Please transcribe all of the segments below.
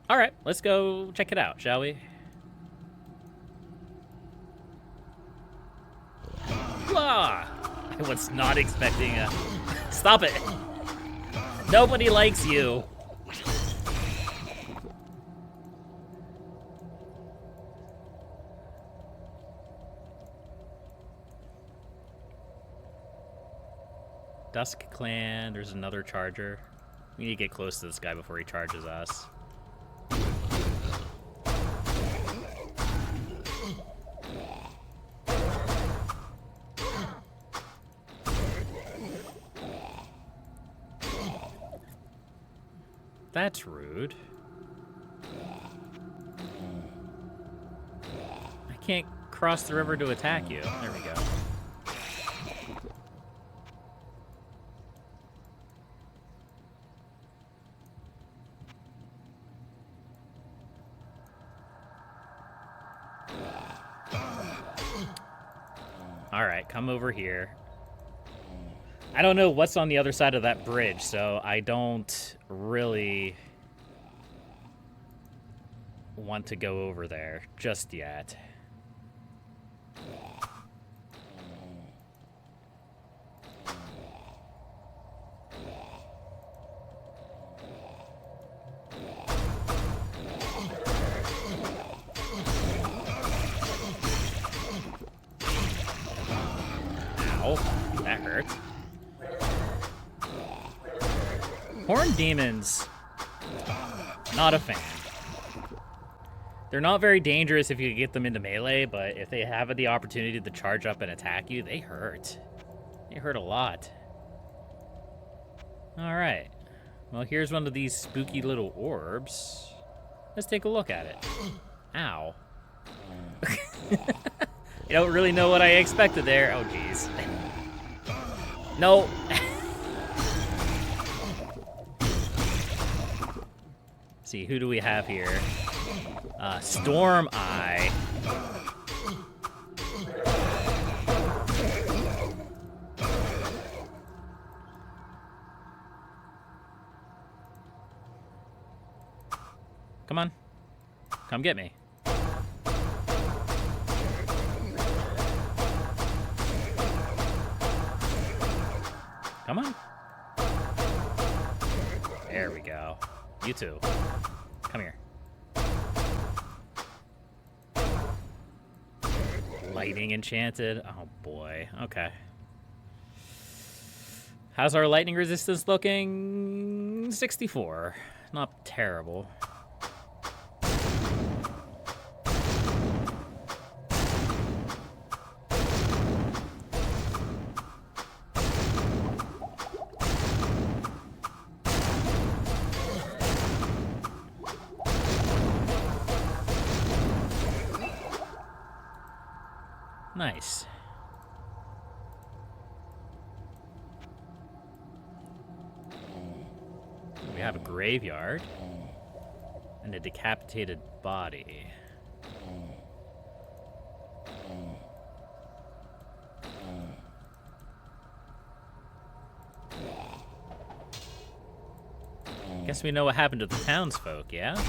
All right, let's go check it out, shall we? Ah! I was not expecting a... Stop it! Nobody likes you! Dusk Clan, there's another charger. We need to get close to this guy before he charges us. That's rude. I can't cross the river to attack you. There we go. All right, come over here. I don't know what's on the other side of that bridge, so I don't really want to go over there just yet. Ow, that hurt. Horned demons, not a fan. They're not very dangerous if you get them into melee, but if they have the opportunity to charge up and attack you, they hurt. They hurt a lot. All right. Well, here's one of these spooky little orbs. Let's take a look at it. Ow. You don't really know what I expected there. Oh, jeez. No. See, who do we have here? Storm Eye. Come on. Come get me. Come on. There we go. You too. Come here. Lightning enchanted. Oh boy. Okay. How's our lightning resistance looking? 64. Not terrible. Nice. We have a graveyard and a decapitated body. Guess we know what happened to the townsfolk, yeah?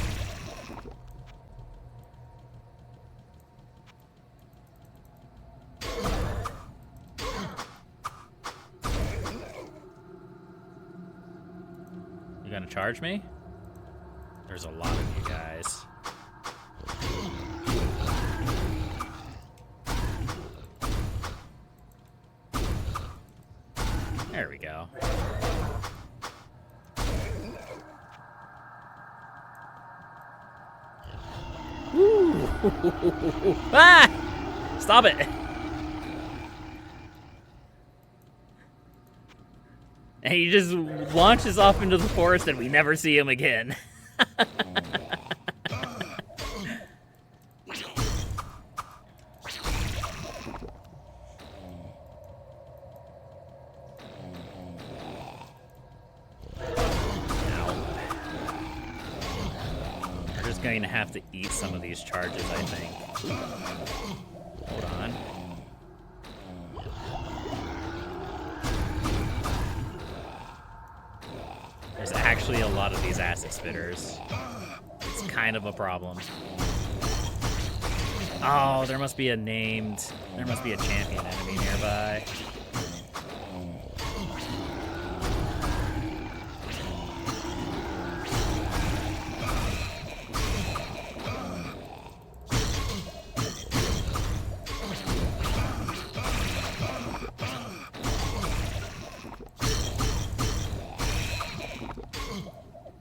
You gonna charge me? There's a lot of you guys. There we go. Woo! Ah! Stop it! And he just launches off into the forest and we never see him again. We're just going to have to eat some of these charges, I think. Hold on. There's actually a lot of these acid spitters. It's kind of a problem. Oh, there must be a champion enemy nearby.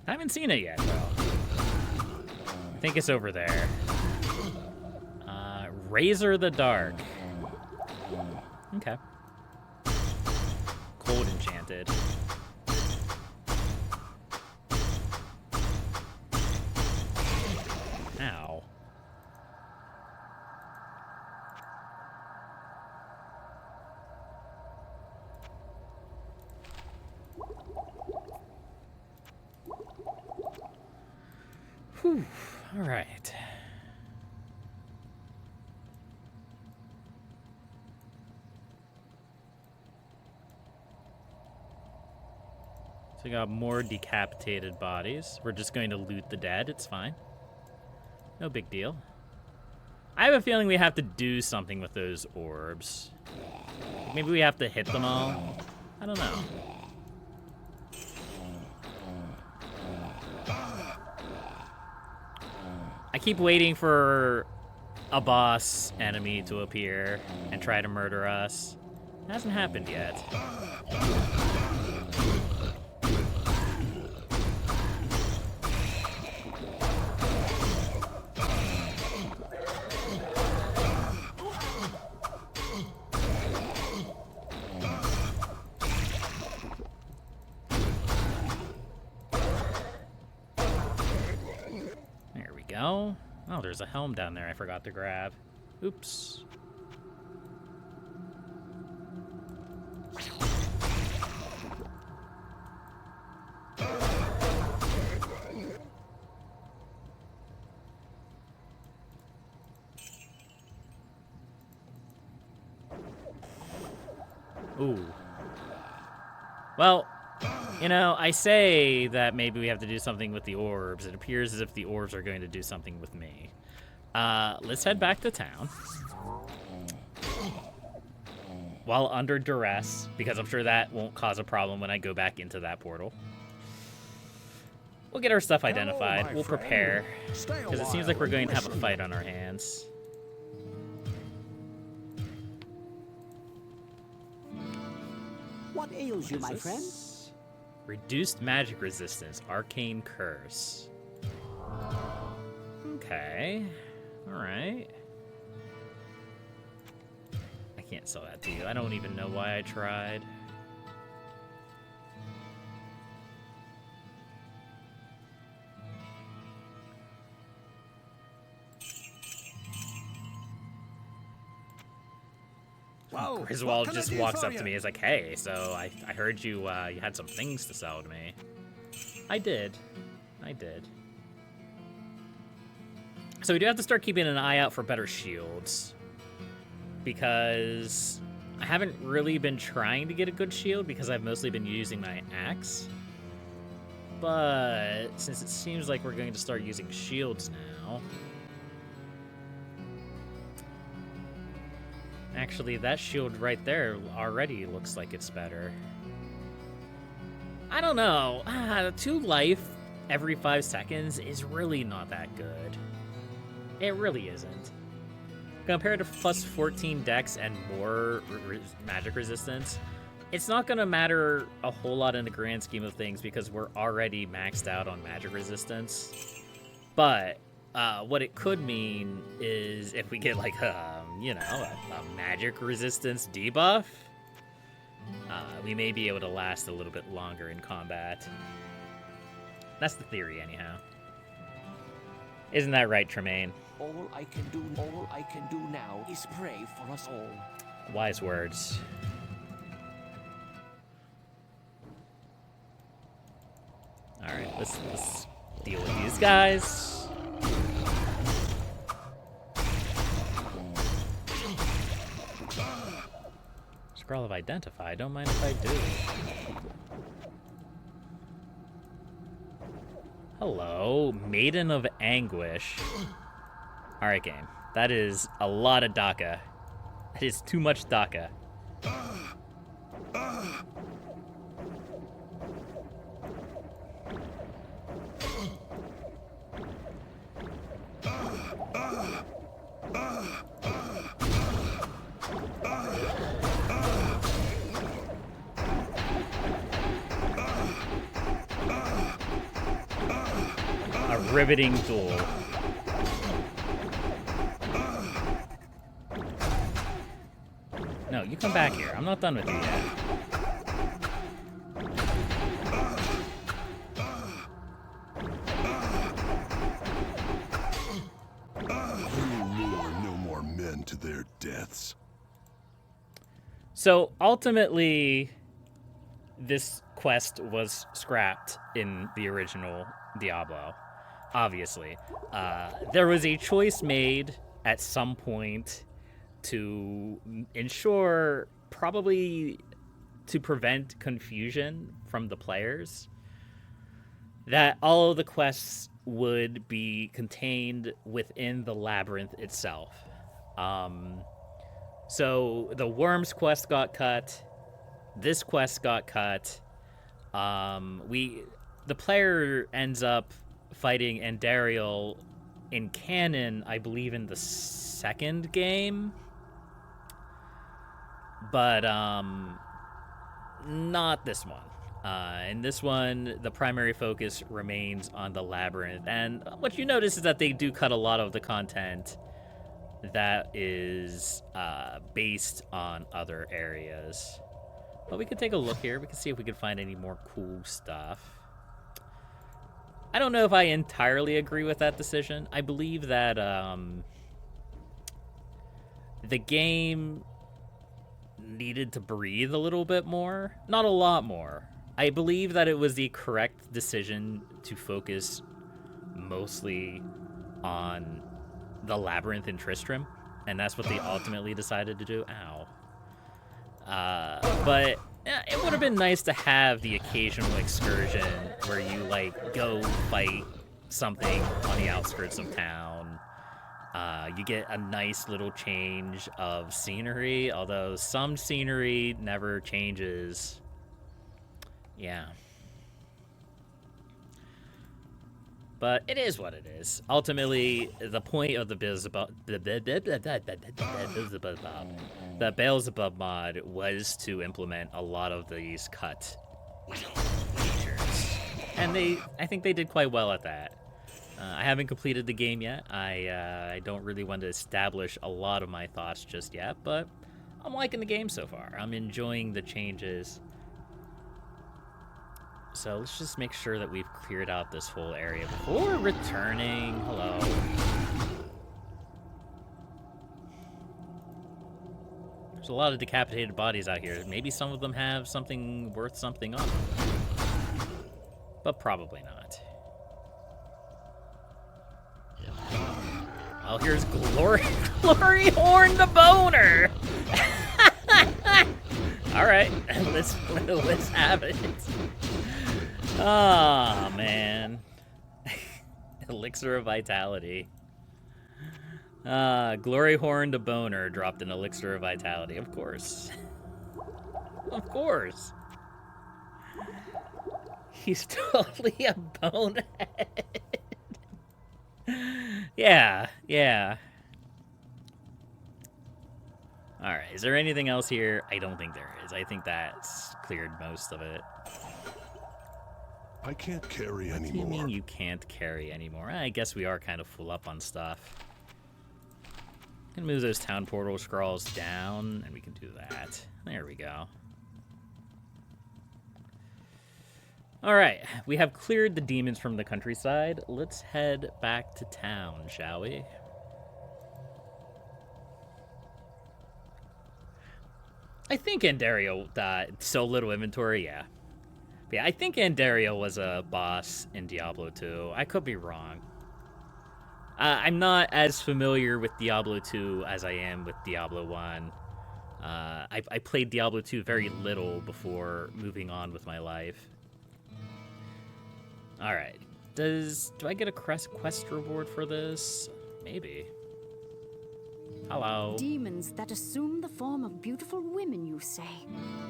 I haven't seen it yet, though. I think it's over there. Razor the Dark. Okay. Cold Enchanted. Ow. Whew. All right. So we got more decapitated bodies. We're just going to loot the dead. It's fine. No big deal. I have a feeling we have to do something with those orbs. Maybe we have to hit them all. I don't know. I keep waiting for a boss enemy to appear and try to murder us. It hasn't happened yet. Oh, there's a helm down there I forgot to grab. Oops. Ooh. Well, you know, I say that maybe we have to do something with the orbs. It appears as if the orbs are going to do something with me. Let's head back to town. While under duress, because I'm sure that won't cause a problem when I go back into that portal. We'll get our stuff identified. We'll prepare. Because it seems like we're going to have a fight on our hands. What ails you, my friend? Reduced magic resistance, arcane curse. Okay. Alright. I can't sell that to you. I don't even know why I tried. Whoa, Griswold just walks up to me. He's like, hey, so I heard you you had some things to sell to me. I did. So we do have to start keeping an eye out for better shields. Because I haven't really been trying to get a good shield because I've mostly been using my axe. But since it seems like we're going to start using shields now... Actually, that shield right there already looks like it's better. I don't know. 2 life every 5 seconds is really not that good. It really isn't. Compared to plus 14 dex and more magic resistance, it's not going to matter a whole lot in the grand scheme of things because we're already maxed out on magic resistance. But what it could mean is if we get like you know, a magic resistance debuff, we may be able to last a little bit longer in combat. That's the theory, anyhow. Isn't that right, Tremaine? All I can do now is pray for us all. Wise words. All right, let's deal with these guys. Scroll of Identify. Don't mind if I do. Hello, Maiden of Anguish. Alright, game. That is a lot of DACA. That is too much DACA. A riveting duel. No, you come back here. I'm not done with you yet. No more men to their deaths. So ultimately, this quest was scrapped in the original Diablo. Obviously, there was a choice made at some point to ensure, probably to prevent confusion from the players, that all of the quests would be contained within the labyrinth itself. So the Worms quest got cut. This quest got cut. The player ends up fighting Andariel in canon, I believe, in the second game. But not this one. In this one, the primary focus remains on the labyrinth. And what you notice is that they do cut a lot of the content that is based on other areas. But we could take a look here. We can see if we can find any more cool stuff. I don't know if I entirely agree with that decision. I believe that the game needed to breathe a little bit more. Not a lot more. I believe that it was the correct decision to focus mostly on the labyrinth in Tristram, and that's what they ultimately decided to do. Ow. But yeah, it would have been nice to have the occasional excursion where you, like, go fight something on the outskirts of town. You get a nice little change of scenery, although some scenery never changes. Yeah. But it is what it is. Ultimately, the point of the Belzebub mod was to implement a lot of these cut features. And I think they did quite well at that. I haven't completed the game yet. I don't really want to establish a lot of my thoughts just yet, but I'm liking the game so far. I'm enjoying the changes. So let's just make sure that we've cleared out this whole area before returning. Hello. There's a lot of decapitated bodies out here. Maybe some of them have something worth something on them. But probably not. Oh, here's Glory Horn the Boner! Alright, let's have it. Ah, man. Elixir of Vitality. Glory Horn the Boner dropped an Elixir of Vitality, of course. Of course. He's totally a bonehead. Yeah. Alright, is there anything else here? I don't think there is. I think that's cleared most of it. I can't carry What do you anymore. mean you can't carry anymore? I guess we are kind of full up on stuff. Can move those town portal scrolls down, and we can do that. There we go. Alright, we have cleared the demons from the countryside. Let's head back to town, shall we? I think Andariel so little inventory, yeah. Yeah, I think Andariel was a boss in Diablo 2. I could be wrong. I'm not as familiar with Diablo 2 as I am with Diablo 1. I played Diablo 2 very little before moving on with my life. Alright. Do I get a quest reward for this? Maybe. Hello. Demons that assume the form of beautiful women, you say?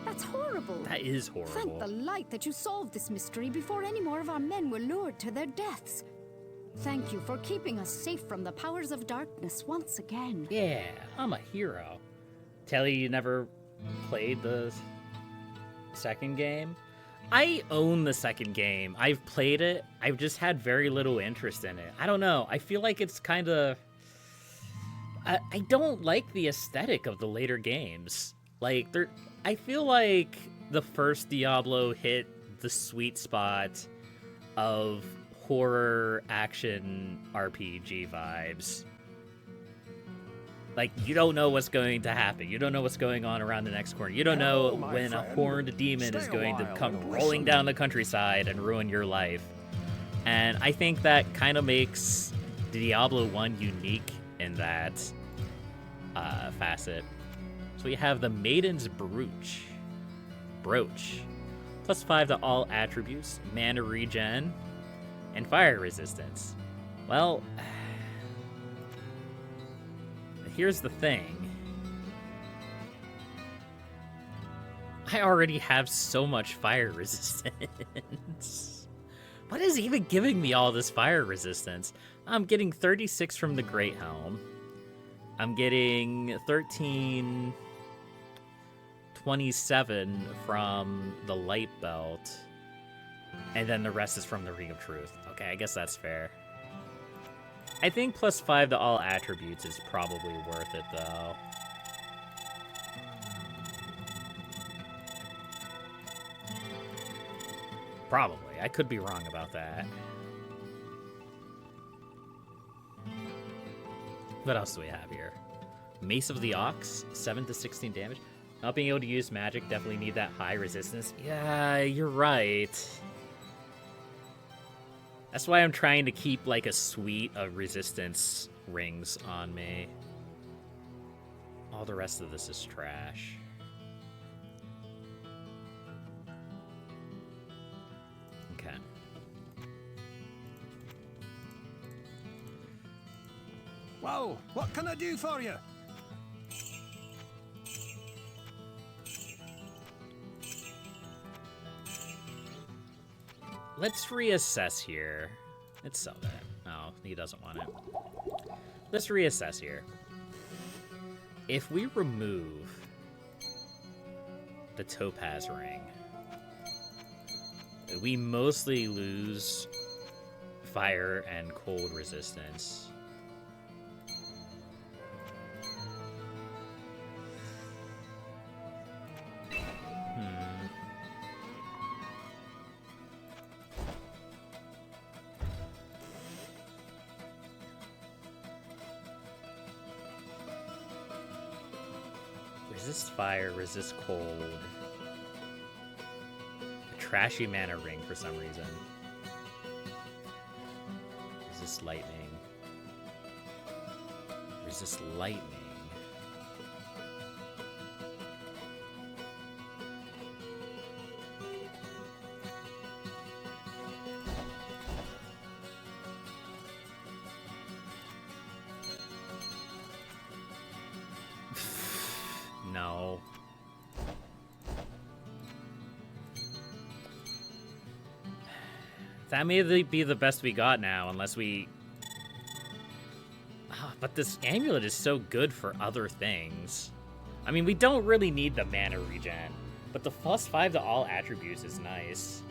That's horrible. That is Thank horrible. the light that you solved this mystery before any more of our men were lured to their deaths. Thank you for keeping us safe from the powers of darkness once again. Yeah, I'm a hero. Tell you never played the second game? I own the second game. I've played it. I've just had very little interest in it. I don't know. I feel like it's kind of... I don't like the aesthetic of the later games. Like, I feel like the first Diablo hit the sweet spot of horror action RPG vibes. Like, you don't know what's going to happen. You don't know what's going on around the next corner. You don't know when a horned demon is going to come rolling down the countryside and ruin your life. And I think that kind of makes Diablo 1 unique in that facet. So we have the Maiden's Brooch. Plus 5 to all attributes, mana regen, and fire resistance. Well, here's the thing. I already have so much fire resistance. What is even giving me all this fire resistance? I'm getting 36 from the Great Helm. I'm getting 1327 from the Light Belt. And then the rest is from the Ring of Truth. Okay, I guess that's fair. I think plus 5 to all attributes is probably worth it, though. Probably. I could be wrong about that. What else do we have here? Mace of the Ox, 7 to 16 damage. Not being able to use magic, definitely need that high resistance. Yeah, you're right. That's why I'm trying to keep, like, a suite of resistance rings on me. All the rest of this is trash. Okay. Whoa, what can I do for you? Let's reassess here. Let's sell that. No, he doesn't want it. Let's reassess here. If we remove the topaz ring, we mostly lose fire and cold resistance. Resist fire, resist cold. A trashy mana ring for some reason. Resist lightning. Resist lightning. No. That may be the best we got now, unless we... but this amulet is so good for other things. I mean, we don't really need the mana regen, but the plus 5 to all attributes is nice.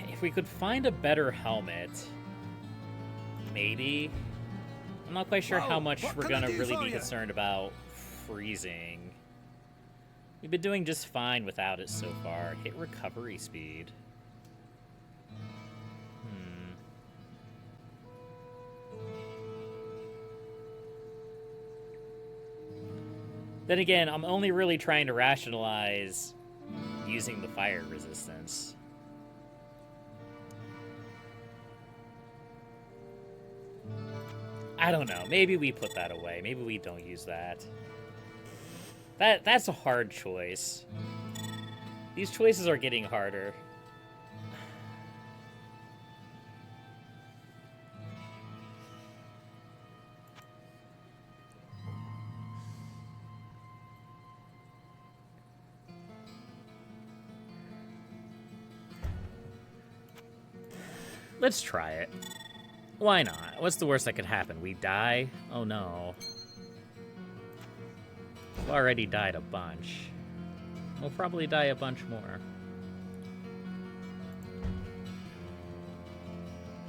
If we could find a better helmet, maybe. I'm not quite sure how much we're gonna really be concerned about freezing. We've been doing just fine without it so far. Hit recovery speed. Then again, I'm only really trying to rationalize using the fire resistance. I don't know. Maybe we put that away. Maybe we don't use that. That's a hard choice. These choices are getting harder. Let's try it. Why not? What's the worst that could happen? We die? Oh no. We've already died a bunch. We'll probably die a bunch more.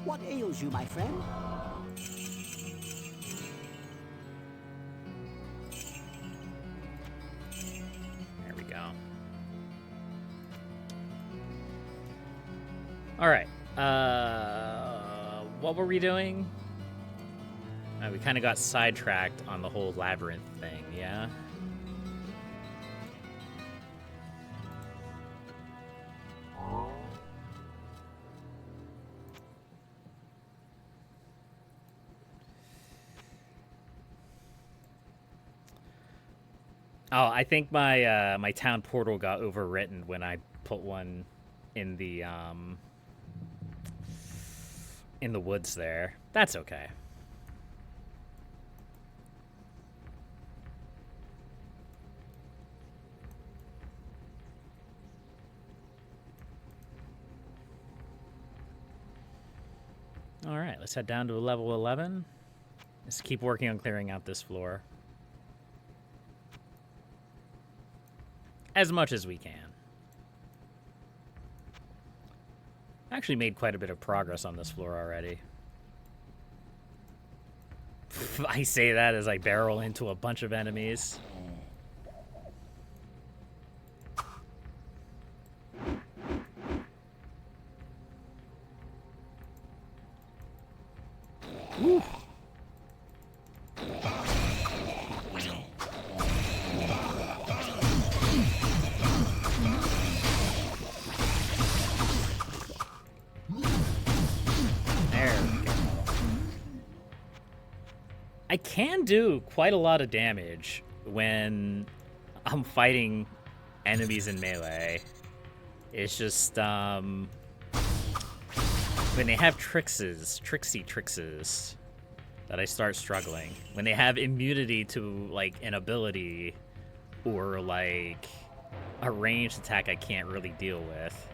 What ails you, my friend? There we go. Alright. What were we doing? We kind of got sidetracked on the whole labyrinth thing, yeah? Oh, I think my my town portal got overwritten when I put one in the woods there. That's okay. All right, let's head down to level 11. Let's keep working on clearing out this floor. As much as we can. Actually made quite a bit of progress on this floor already. I say that as I barrel into a bunch of enemies. Woo. I can do quite a lot of damage when I'm fighting enemies in melee. It's just, when they have tricksy trickses, that I start struggling. When they have immunity to, like, an ability or, like, a ranged attack I can't really deal with.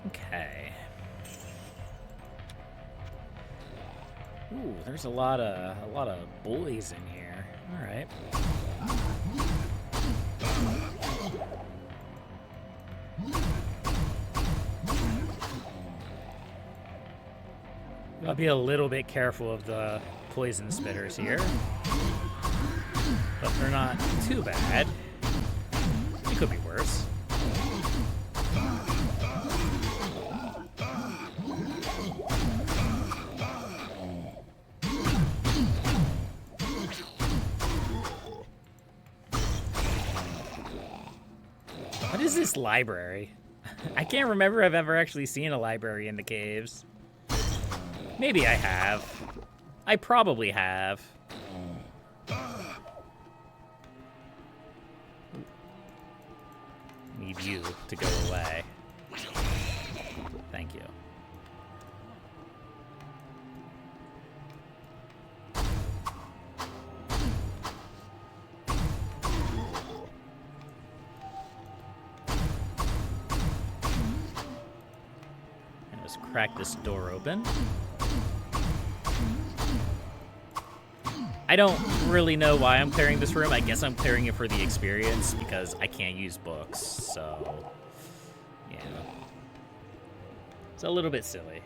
Okay. Ooh, there's a lot of bullies in here. All right. I'll be a little bit careful of the poison spitters here, but they're not too bad. It could be worse. What is this library? I can't remember if I've ever actually seen a library in the caves. Maybe I have. I probably have. Need you to go away. Thank you. And let's crack this door open. I don't really know why I'm clearing this room. I guess I'm clearing it for the experience because I can't use books, so yeah. It's a little bit silly.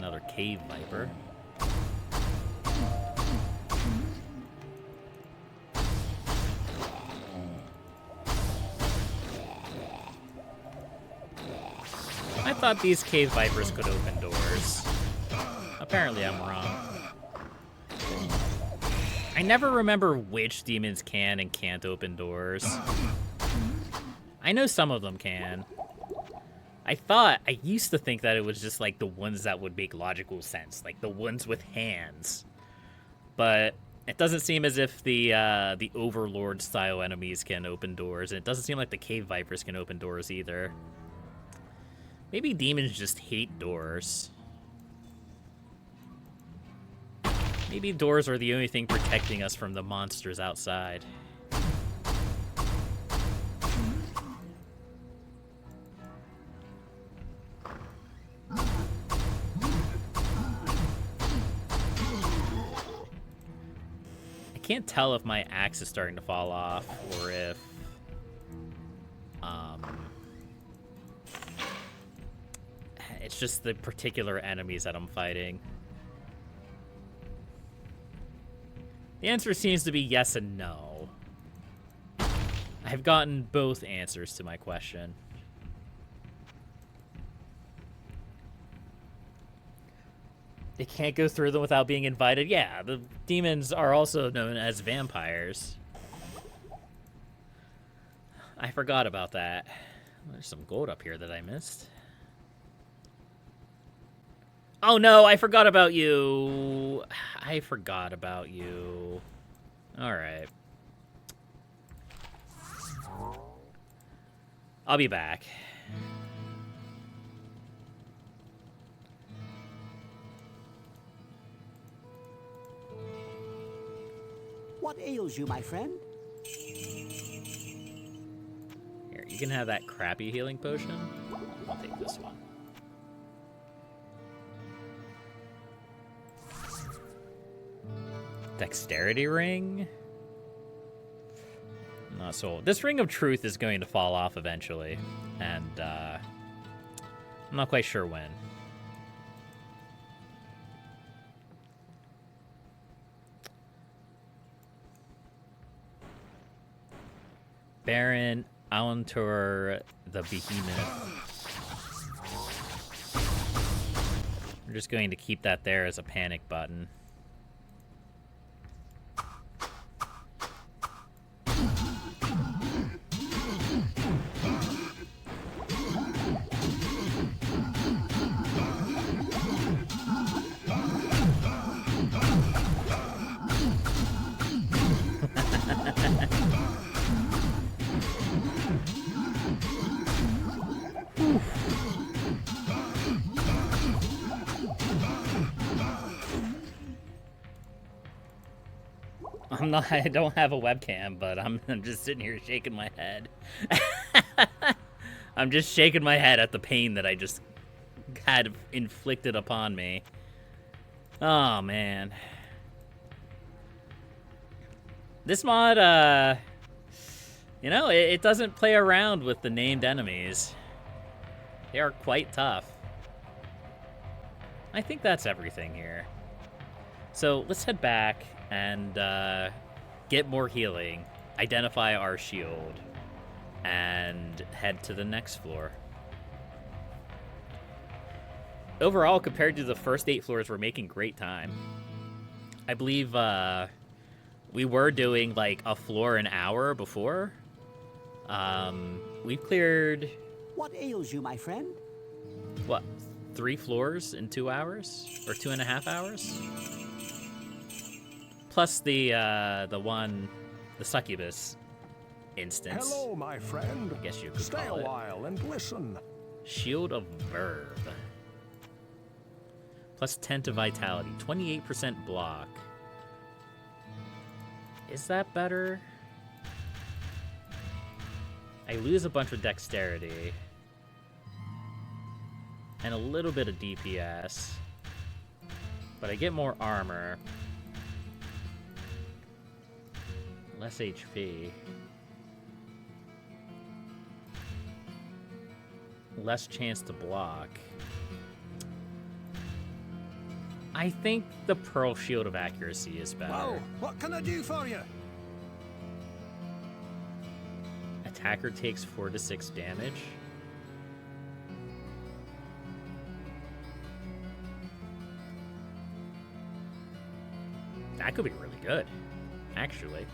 Another cave viper. I thought these cave vipers could open doors. Apparently I'm wrong. I never remember which demons can and can't open doors. I know some of them can. I used to think that it was just like the ones that would make logical sense, like the ones with hands. But it doesn't seem as if the Overlord style enemies can open doors, and it doesn't seem like the cave vipers can open doors either. Maybe demons just hate doors. Maybe doors are the only thing protecting us from the monsters outside. I can't tell if my axe is starting to fall off or if it's just the particular enemies that I'm fighting. The answer seems to be yes and no. I've gotten both answers to my question. They can't go through them without being invited. Yeah, the demons are also known as vampires. I forgot about that. There's some gold up here that I missed. Oh no, I forgot about you. I forgot about you. Alright. I'll be back. What ails you, my friend? Here, you can have that crappy healing potion. I'll take this one. Dexterity ring? Not sold. This ring of truth is going to fall off eventually, and I'm not quite sure when. Baron Alantur the Behemoth. We're just going to keep that there as a panic button. I don't have a webcam, but I'm just sitting here shaking my head. I'm just shaking my head at the pain that I just had inflicted upon me. Oh, man. This mod, you know, it doesn't play around with the named enemies. They are quite tough. I think that's everything here. So let's head back and get more healing, identify our shield, and head to the next floor. Overall, compared to the first 8 floors, we're making great time. I believe we were doing like a floor an hour before. We've cleared... What ails you, my friend? What, 3 floors in 2 hours? Or 2.5 hours? Plus the succubus instance. Hello, my friend. I guess you could Stay call a it. while and listen. Shield of Verb. Plus 10 to vitality. 28% block. Is that better? I lose a bunch of dexterity. And a little bit of DPS. But I get more armor. Less HP. Less chance to block. I think the Pearl Shield of Accuracy is better. Whoa, what can I do for you? Attacker takes 4 to 6 damage. That could be really good, actually.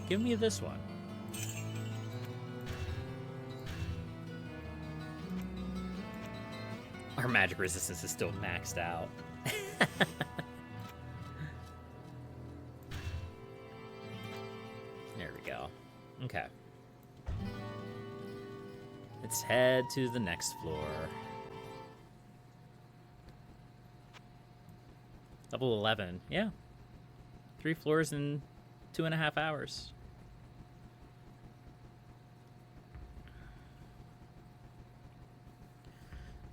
Give me this one. Our magic resistance is still maxed out. There we go. Okay. Let's head to the next floor. Level 11. Yeah. 3 floors in 2.5 hours.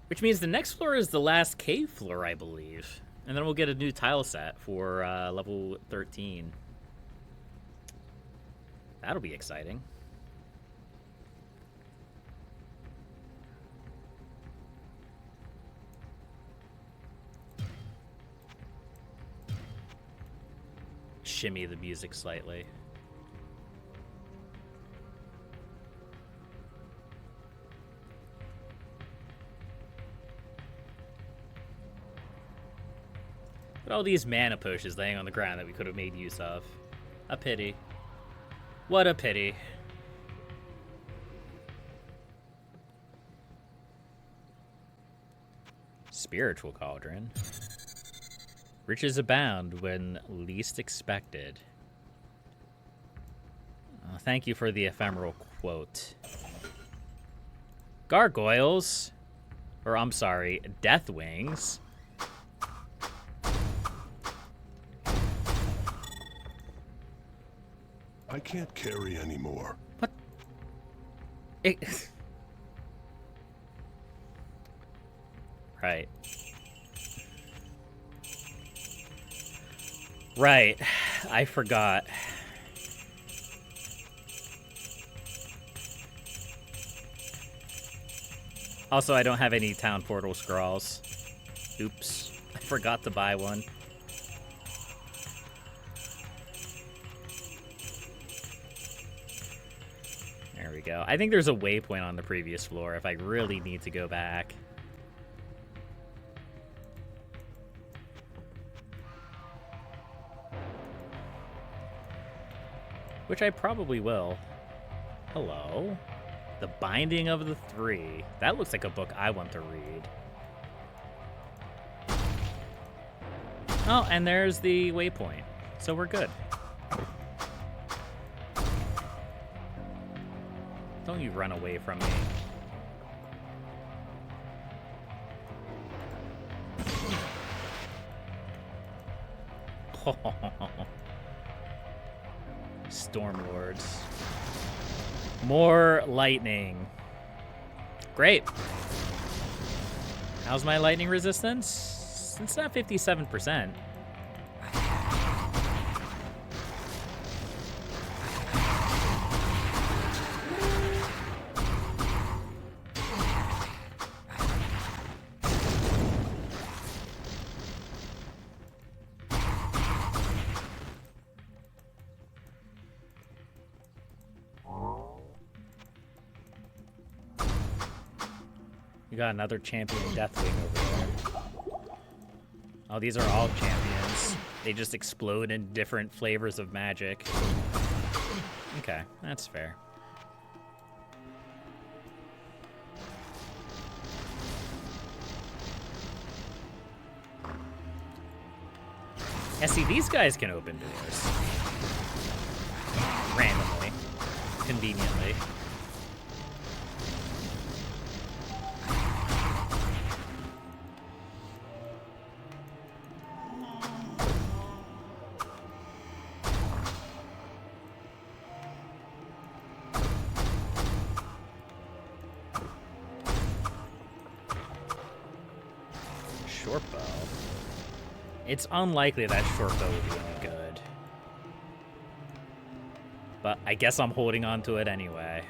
Which means the next floor is the last cave floor, I believe. And then we'll get a new tile set for level 13. That'll be exciting. Shimmy the music slightly. But all these mana potions laying on the ground that we could have made use of. A pity. What a pity. Spiritual Cauldron. Riches abound when least expected. Thank you for the ephemeral quote. Gargoyles. Or, I'm sorry, Deathwings. I can't carry anymore. What? Right. Right. I forgot. Also, I don't have any town portal scrolls. Oops. I forgot to buy one. There we go. I think there's a waypoint on the previous floor if I really need to go back. Which I probably will. Hello? The Binding of the Three. That looks like a book I want to read. Oh, and there's the waypoint. So we're good. Don't you run away from me. Stormlords. More lightning. Great. How's my lightning resistance? It's not 57%. We got another champion Deathwing over there. Oh, these are all champions. They just explode in different flavors of magic. Okay, that's fair. Yeah, see, these guys can open doors. Randomly. Conveniently. Short bow. It's unlikely that short bow would be any good. But I guess I'm holding on to it anyway.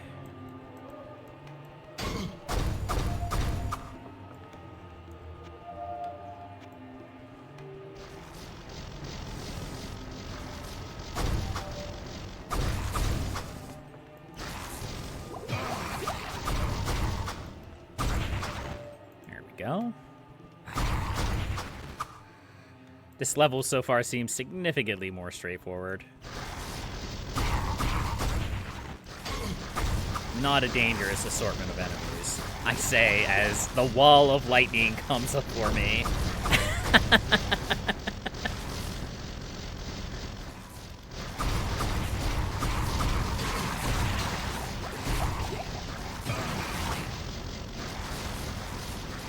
go. This level so far seems significantly more straightforward. Not a dangerous assortment of enemies, I say as the wall of lightning comes up for me.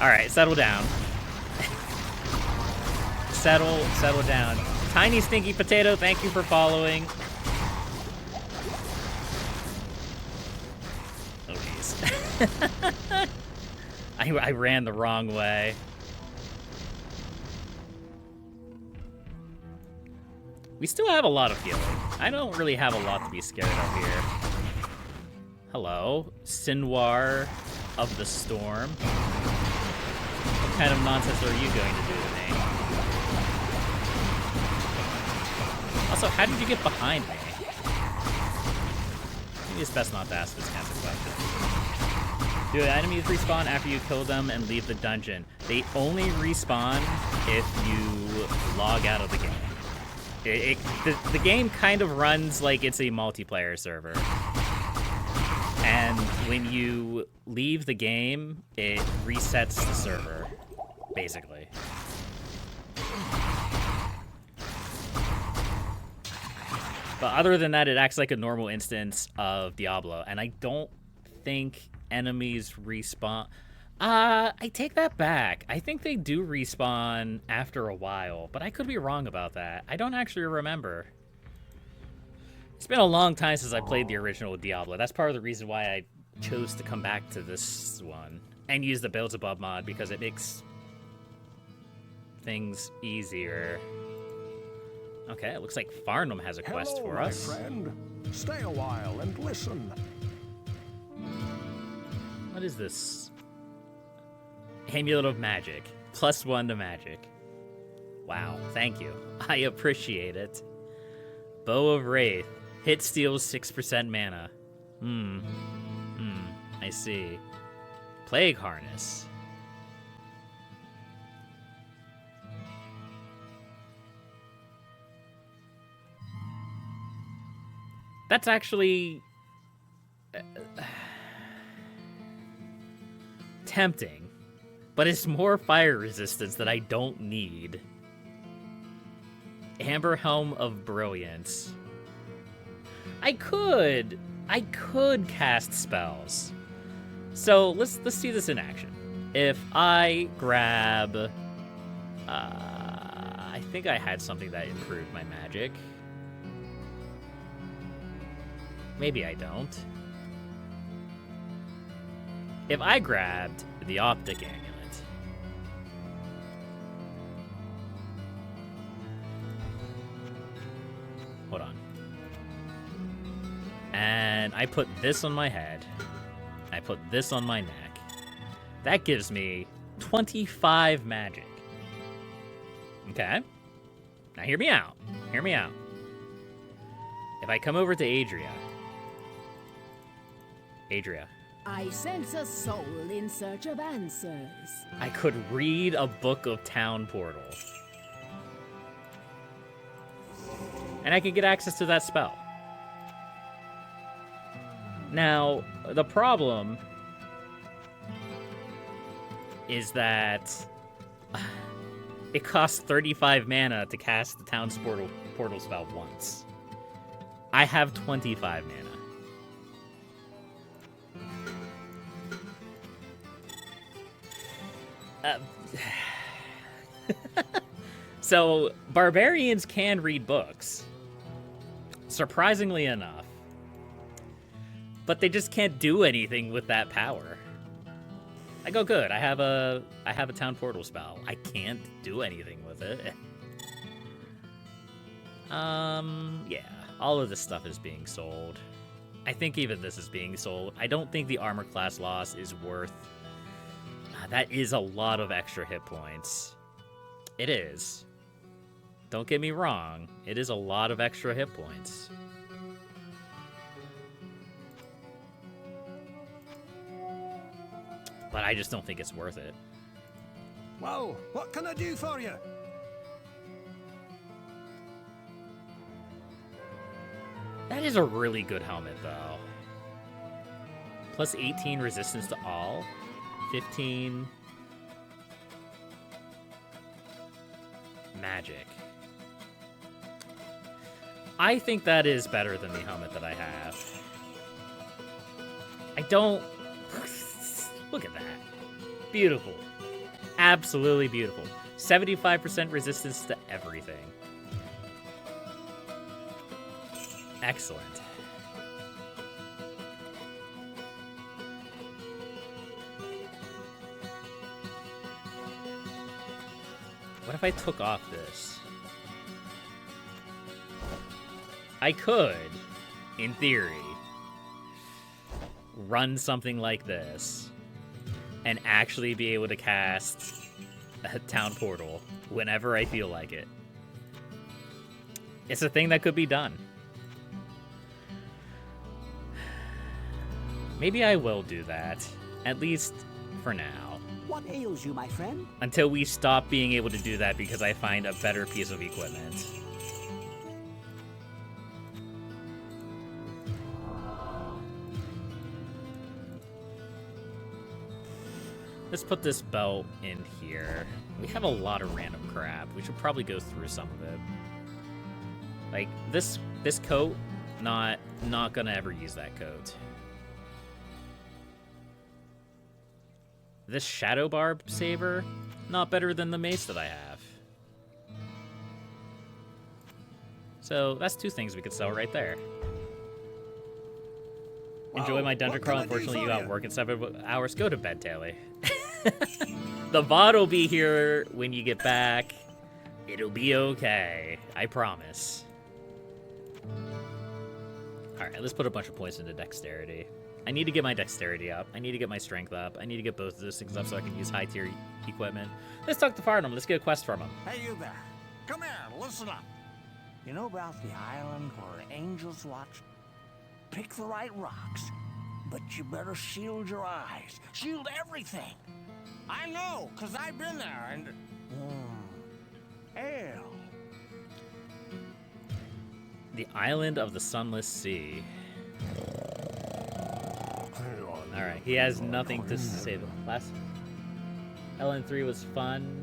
Alright, settle down. Settle down. Tiny Stinky Potato, thank you for following. Oh, jeez. I ran the wrong way. We still have a lot of healing. I don't really have a lot to be scared of here. Hello, Sinwar of the Storm. What kind of nonsense are you going to do to me? Also, how did you get behind me? Maybe it's best not to ask this kind of question. Do enemies respawn after you kill them and leave the dungeon? They only respawn if you log out of the game. The game kind of runs like it's a multiplayer server. And when you leave the game, it resets the server, basically. But other than that, it acts like a normal instance of Diablo, and I don't think enemies respawn. I take that back. I think they do respawn after a while, but I could be wrong about that. I don't actually remember. It's been a long time since I played the original Diablo. That's part of the reason why I chose to come back to this one and use the Belzebub mod, because it makes things easier. Okay, it looks like Farnham has a quest for us. Hello, my friend. Stay a while and listen. What is this? Amulet of Magic. +1 to magic. Wow, thank you. I appreciate it. Bow of Wraith. Hit steals 6% mana. I see. Plague Harness. That's actually tempting, but it's more fire resistance that I don't need. Amber Helm of Brilliance. I could cast spells. So let's see this in action. If I grab, I think I had something that improved my magic. Maybe I don't. If I grabbed the Optic Amulet, hold on, and I put this on my head, I put this on my neck, that gives me 25 magic. Okay? Now hear me out. Hear me out. If I come over to Adria, I sense a soul in search of answers. I could read a book of Town Portal. And I can get access to that spell. Now, the problem is that it costs 35 mana to cast the Town's Portal spell once. I have 25 mana. So, barbarians can read books, surprisingly enough, but they just can't do anything with that power. I go, good, I have a Town Portal spell. I can't do anything with it. Yeah, all of this stuff is being sold. I think even this is being sold. I don't think the armor class loss is worth... that is a lot of extra hit points. It is. Don't get me wrong. It is a lot of extra hit points. But I just don't think it's worth it. Well, what can I do for you? That is a really good helmet, though. Plus 18 resistance to all. 15 magic. I think that is better than the helmet that I have. I don't... Look at that. Beautiful. Absolutely beautiful. 75% resistance to everything. Excellent. What if I took off this? I could, in theory, run something like this and actually be able to cast a town portal whenever I feel like it. It's a thing that could be done. Maybe I will do that, at least for now. What ails you, my friend? Until we stop being able to do that because I find a better piece of equipment. Let's put this belt in here. We have a lot of random crap. We should probably go through some of it. Like, this coat, not gonna ever use that coat. This Shadow Barb Saber, not better than the mace that I have. So that's two things we could sell right there. Enjoy my dungeon crawl. Unfortunately, you got work in 7 hours. Go to bed, Taylor. The VOD will be here when you get back. It'll be okay. I promise. Alright, let's put a bunch of points into dexterity. I need to get my dexterity up. I need to get my strength up. I need to get both of those things up so I can use high-tier equipment. Let's talk to Farnham. Let's get a quest from him. Hey, you there. Come here, listen up. You know about the island where angels watch? Pick the right rocks, but you better shield your eyes. Shield everything. I know, 'cause I've been there, and... Ale. The Island of the Sunless Sea. Alright, he has nothing to say. Last LN3 was fun.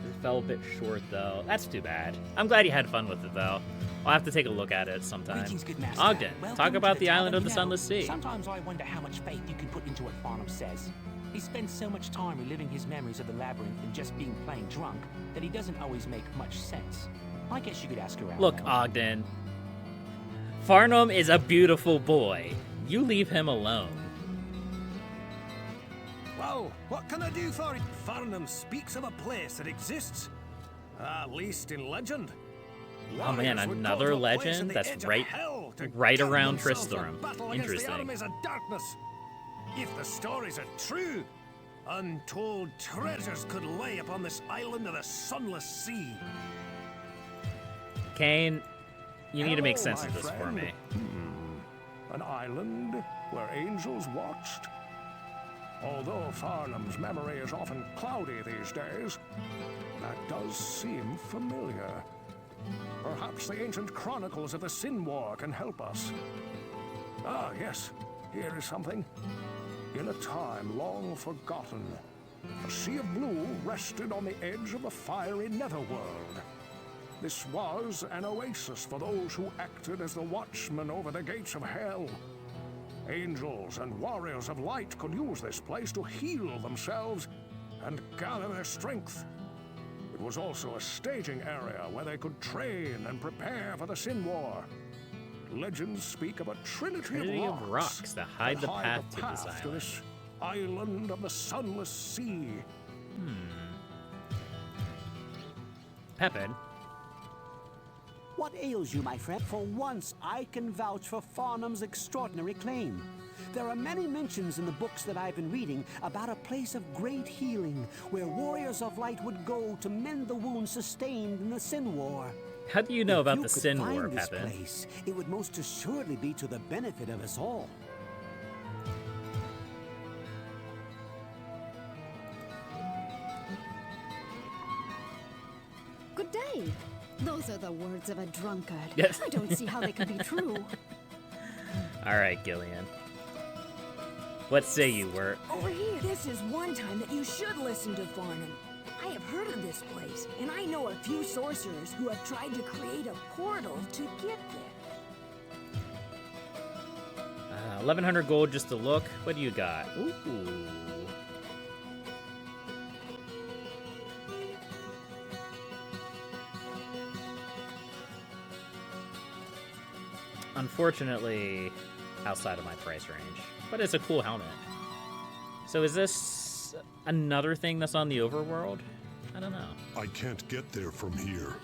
It fell a bit short, though. That's too bad. I'm glad you had fun with it, though. I'll have to take a look at it sometime. Greetings, good master. Ogden, Welcome talk to about the town. Island of the You know, Sunless Sea. Sometimes I wonder how much faith you can put into what Farnham says. He spends so much time reliving his memories of the labyrinth and just being plain drunk that he doesn't always make much sense. I guess you could ask around. Look, though. Ogden. Farnham is a beautiful boy. You leave him alone. Well, what can I do for you? Farnham speaks of a place that exists, at least in legend. Oh man, Warriors would go another to a place legend? on the That's edge of right- hell to right guard around themselves for Tristram. battle against the Interesting. armies of darkness. If the stories are true, untold treasures could lay upon this island of the sunless sea. Kane, you need to make Hello, sense my of this for friend. me. An island where angels watched? Although Farnham's memory is often cloudy these days, that does seem familiar. Perhaps the ancient chronicles of the Sin War can help us. Ah, yes, here is something. In a time long forgotten, a sea of blue rested on the edge of a fiery netherworld. This was an oasis for those who acted as the watchmen over the gates of hell. Angels and warriors of light could use this place to heal themselves and gather their strength. It was also a staging area where they could train and prepare for the Sin War. Legends speak of a trinity of rocks that hide the path to this island. this island of the sunless sea. Pepin. What ails you, my friend? For once, I can vouch for Farnham's extraordinary claim. There are many mentions in the books that I've been reading about a place of great healing, where warriors of light would go to mend the wounds sustained in the Sin War. How do you know about If the you could Sin find War, this Pepin? place, it would most assuredly be to the benefit of us all. Hey, those are the words of a drunkard. Yes. I don't see how they could be true. All right, Gillian. What say you, Wirt? Over here. This is one time that you should listen to Farnham. I have heard of this place, and I know a few sorcerers who have tried to create a portal to get there. 1,100 gold just to look. What do you got? Ooh. Unfortunately, outside of my price range. But it's a cool helmet. So is this another thing that's on the overworld? I don't know. I can't get there from here.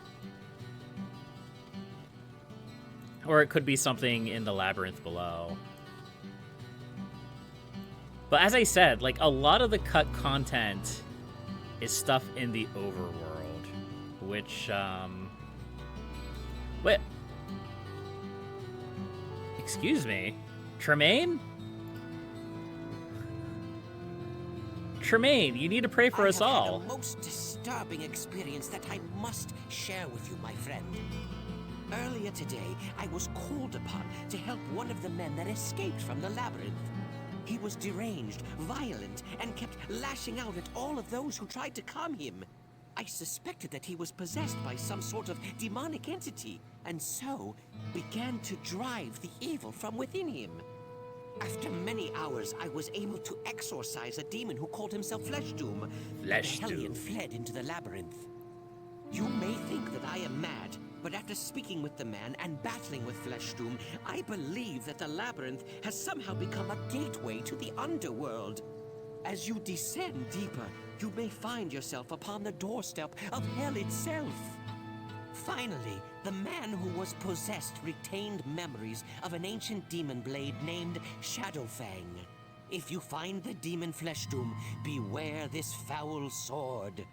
Or it could be something in the labyrinth below. But as I said, like, a lot of the cut content is stuff in the overworld. Which, Wait. Excuse me? Tremaine? Tremaine, you need to pray for us all. I have had a most disturbing experience that I must share with you, my friend. Earlier today, I was called upon to help one of the men that escaped from the labyrinth. He was deranged, violent, and kept lashing out at all of those who tried to calm him. I suspected that he was possessed by some sort of demonic entity, and so began to drive the evil from within him. After many hours, I was able to exorcise a demon who called himself Fleshdoom. The hellion fled into the labyrinth. You may think that I am mad, but after speaking with the man and battling with Fleshdoom, I believe that the labyrinth has somehow become a gateway to the underworld. As you descend deeper, you may find yourself upon the doorstep of hell itself. Finally, the man who was possessed retained memories of an ancient demon blade named Shadowfang. If you find the demon Fleshdoom, beware this foul sword.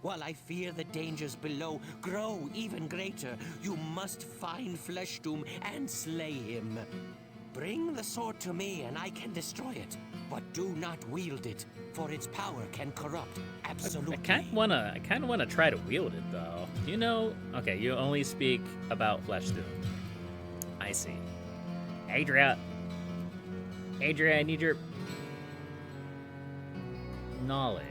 While I fear the dangers below grow even greater, you must find Fleshdoom and slay him. Bring the sword to me and I can destroy it, but do not wield it, for its power can corrupt absolutely. I kind of wanna try to wield it though. Do you know? Okay, you only speak about Fleshdoom. I see. Adria, I need your knowledge.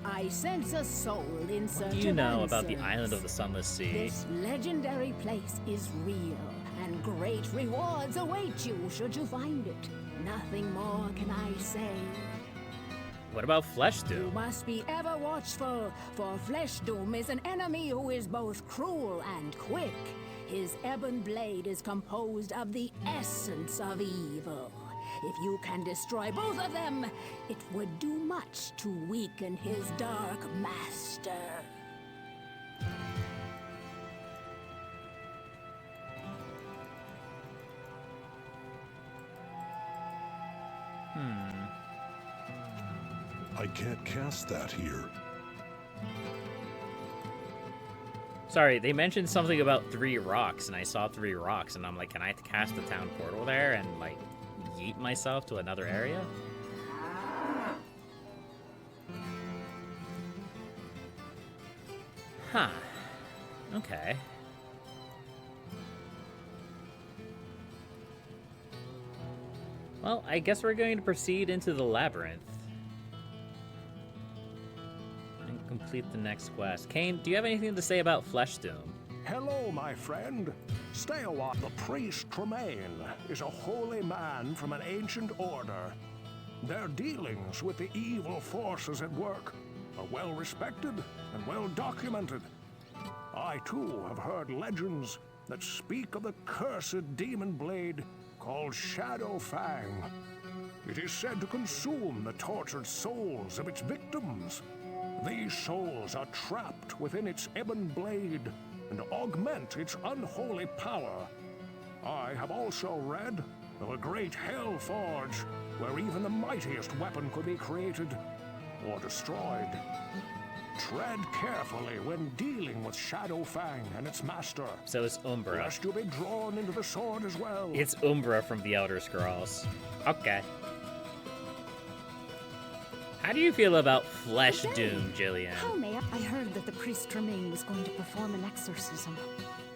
I sense a soul in search What do you of know about the answers. island of the Sunless Sea? This legendary place is real, and great rewards await you should you find it. Nothing more can I say. What about You Fleshdoom? must be ever watchful, for Fleshdoom is an enemy who is both cruel and quick. His ebon blade is composed of the essence of evil. If you can destroy both of them, it would do much to weaken his dark master. I can't cast that here. Sorry, they mentioned something about 3 rocks, and I saw 3 rocks, and I'm like, can I cast the town portal there and, like, yeet myself to another area? Huh. Okay. Well, I guess we're going to proceed into the labyrinth. And complete the next quest. Kane, do you have anything to say about Fleshdoom? Hello, my friend. Stay a while. The priest Tremaine is a holy man from an ancient order. Their dealings with the evil forces at work are well respected and well documented. I, too, have heard legends that speak of the cursed demon blade called Shadowfang. It is said to consume the tortured souls of its victims. These souls are trapped within its ebon blade and augment its unholy power. I have also read of a great hell forge where even the mightiest weapon could be created or destroyed. Tread carefully when dealing with Shadowfang and its master. So it's Umbra. Lest you be drawn into the sword as well. It's Umbra from the Elder Scrolls. Okay. How do you feel about Flesh Doom, Jillian? How may I heard that the priest Tremaine was going to perform an exorcism,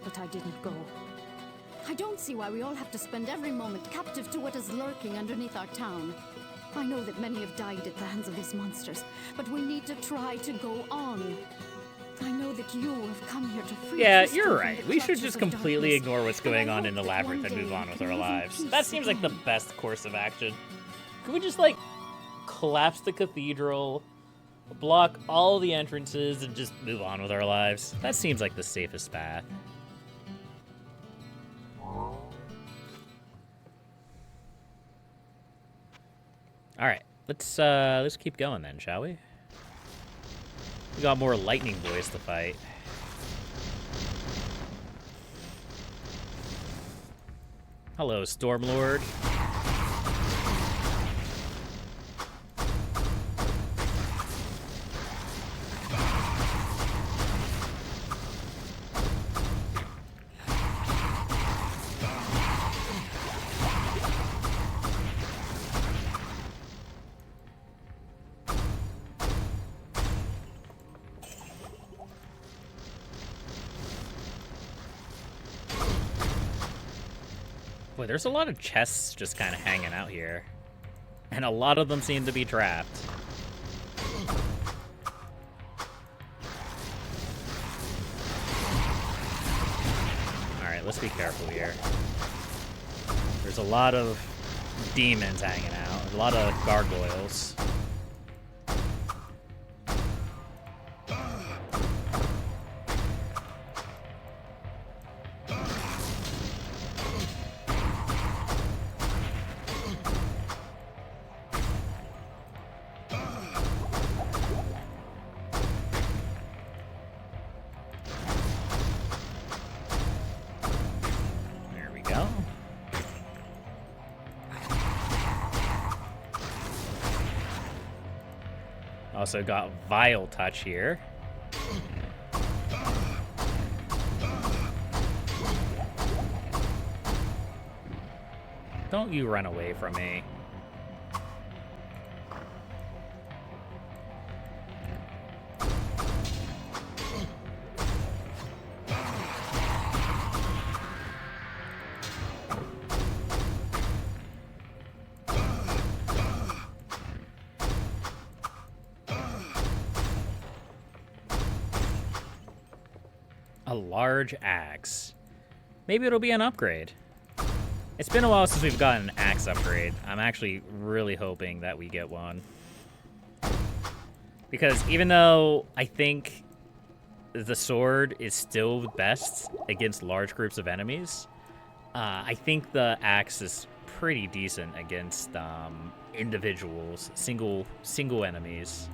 but I didn't go. I don't see why we all have to spend every moment captive to what is lurking underneath our town. I know that many have died at the hands of these monsters, but we need to try to go on. I know that you have come here to free Yeah, Tristan you're from right. the We should clutches just of completely darkness, ignore what's but I going on hope in the that labyrinth one and move day on we with can our live in lives. peace That seems like the again. best course of action. Can we just, like, collapse the cathedral, block all the entrances, and just move on with our lives? That seems like the safest path. Alright, let's keep going then, shall we? We got more lightning boys to fight. Hello, Stormlord. Boy, there's a lot of chests just kind of hanging out here. And a lot of them seem to be trapped. Alright, let's be careful here. There's a lot of demons hanging out. A lot of gargoyles. There we go. Also got Vile Touch here. Don't you run away from me. A large axe. Maybe it'll be an upgrade. It's been a while since we've gotten an axe upgrade. I'm actually really hoping that we get one. Because even though I think the sword is still the best against large groups of enemies, I think the axe is pretty decent against individuals, single enemies.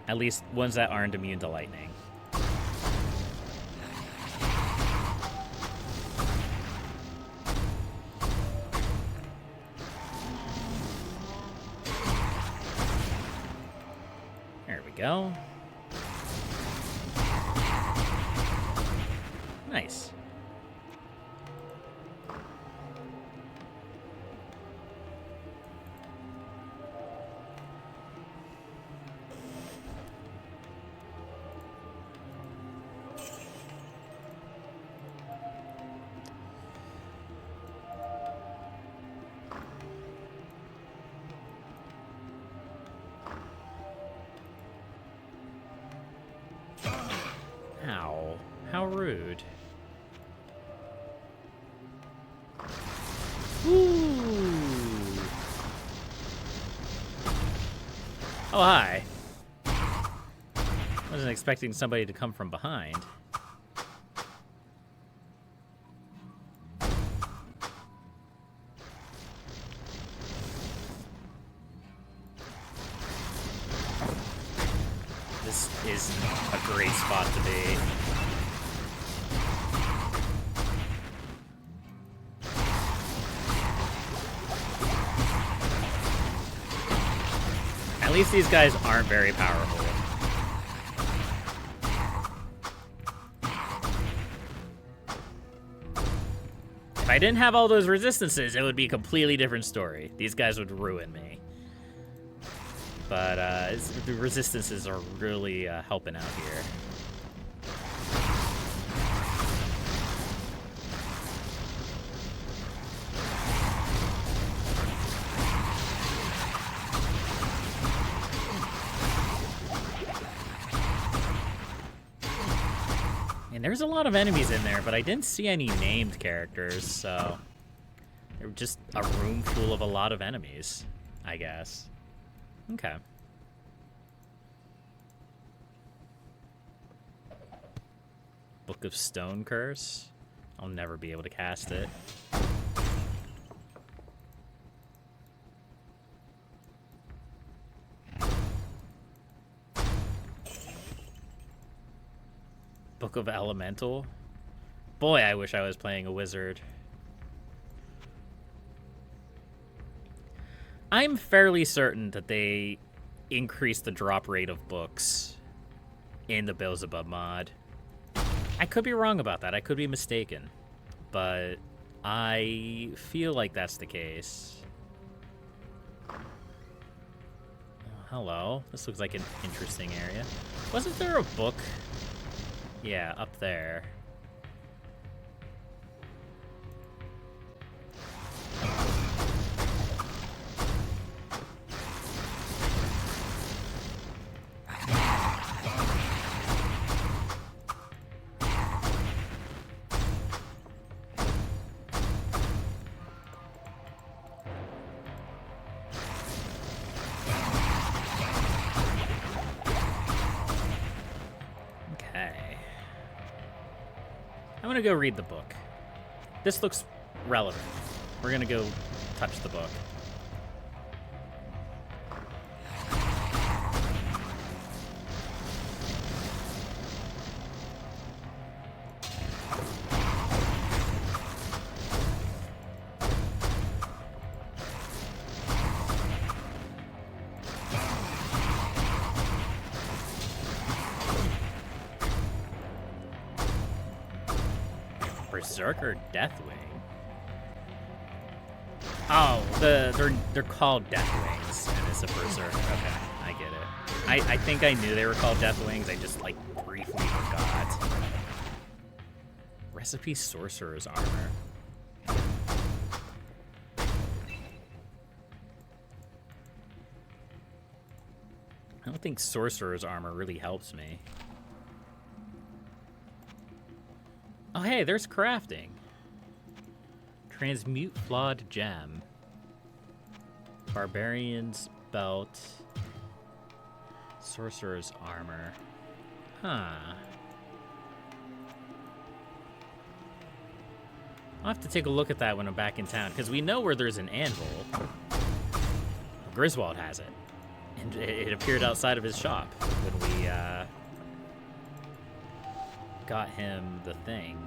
At least ones that aren't immune to lightning. There we go. Nice. Ow. How rude. Ooh. Oh, hi. Wasn't expecting somebody to come from behind. This isn't a great spot to be. At least these guys aren't very powerful. If I didn't have all those resistances, it would be a completely different story. These guys would ruin me. But the resistances are really helping out here. And there's a lot of enemies in there, but I didn't see any named characters, so they were just a room full of a lot of enemies, I guess. Okay. Book of Stone Curse. I'll never be able to cast it. Book of Elemental. Boy, I wish I was playing a wizard. I'm fairly certain that they increased the drop rate of books in the Belzebub mod. I could be wrong about that. I could be mistaken. But I feel like that's the case. Oh, hello. This looks like an interesting area. Wasn't there a book? Yeah, up there. I'm gonna go read the book. This looks relevant. We're gonna go touch the book. Berserker Deathwing. Oh, they're called Deathwings, and it's a Berserker. Okay, I get it. I think I knew they were called Deathwings. I just like briefly forgot. Recipe Sorcerer's Armor. I don't think Sorcerer's Armor really helps me. Oh, hey, there's crafting. Transmute Flawed Gem. Barbarian's Belt. Sorcerer's Armor. Huh. I'll have to take a look at that when I'm back in town, because we know where there's an anvil. Griswold has it. And it appeared outside of his shop when we, got him the thing.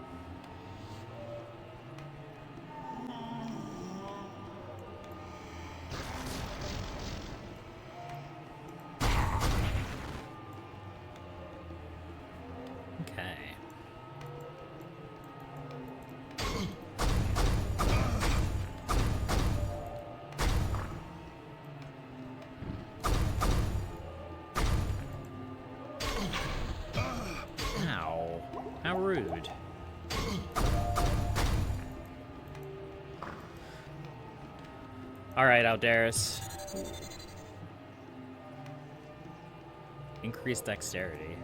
Okay. Ow. How rude. Alright, Aldaris. Increased dexterity.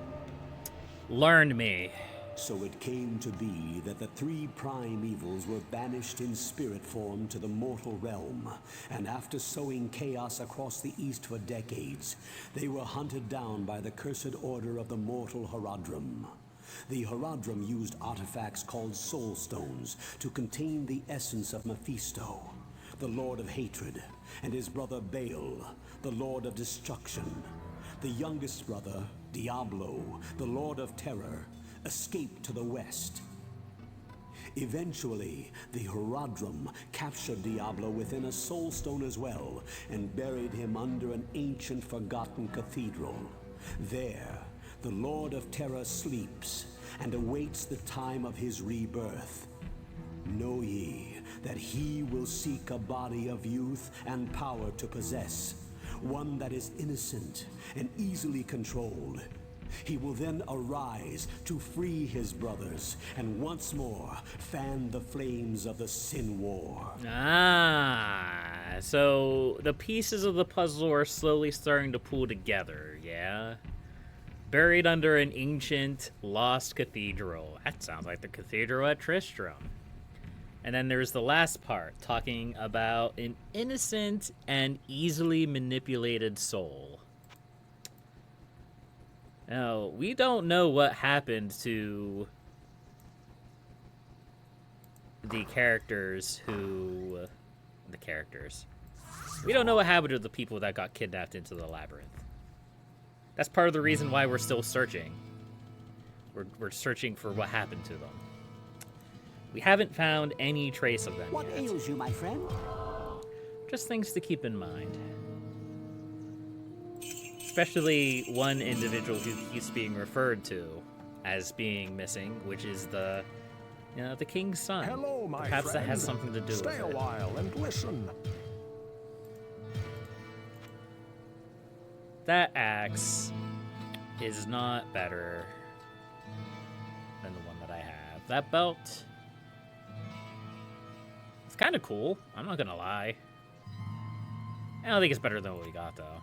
Learned me. So it came to be that the three prime evils were banished in spirit form to the mortal realm, and after sowing chaos across the east for decades, they were hunted down by the cursed order of the mortal Haradrim. The Haradrim used artifacts called soul stones to contain the essence of Mephisto, the Lord of Hatred, and his brother Baal, the Lord of Destruction. The youngest brother, Diablo, the Lord of Terror, escaped to the west. Eventually, the Haradrim captured Diablo within a soul stone as well, and buried him under an ancient forgotten cathedral. There, the Lord of Terror sleeps and awaits the time of his rebirth. Know ye that he will seek a body of youth and power to possess, one that is innocent and easily controlled. He will then arise to free his brothers and once more fan the flames of the Sin War. Ah, so the pieces of the puzzle are slowly starting to pull together, yeah? Buried under an ancient, lost cathedral. That sounds like the cathedral at Tristram. And then there's the last part, talking about an innocent and easily manipulated soul. Now, we don't know what happened to the characters who... We don't know what happened to the people that got kidnapped into the labyrinth. That's part of the reason why we're still searching. We're searching for what happened to them. We haven't found any trace of them What yet. ails you, my friend? Just things to keep in mind. Especially one individual who keeps being referred to as being missing, which is the king's son. Hello, my Perhaps friend. that has something to do Stay with a it. while and listen. That axe is not better than the one that I have. That belt, it's kind of cool. I'm not gonna lie. I don't think it's better than what we got, though.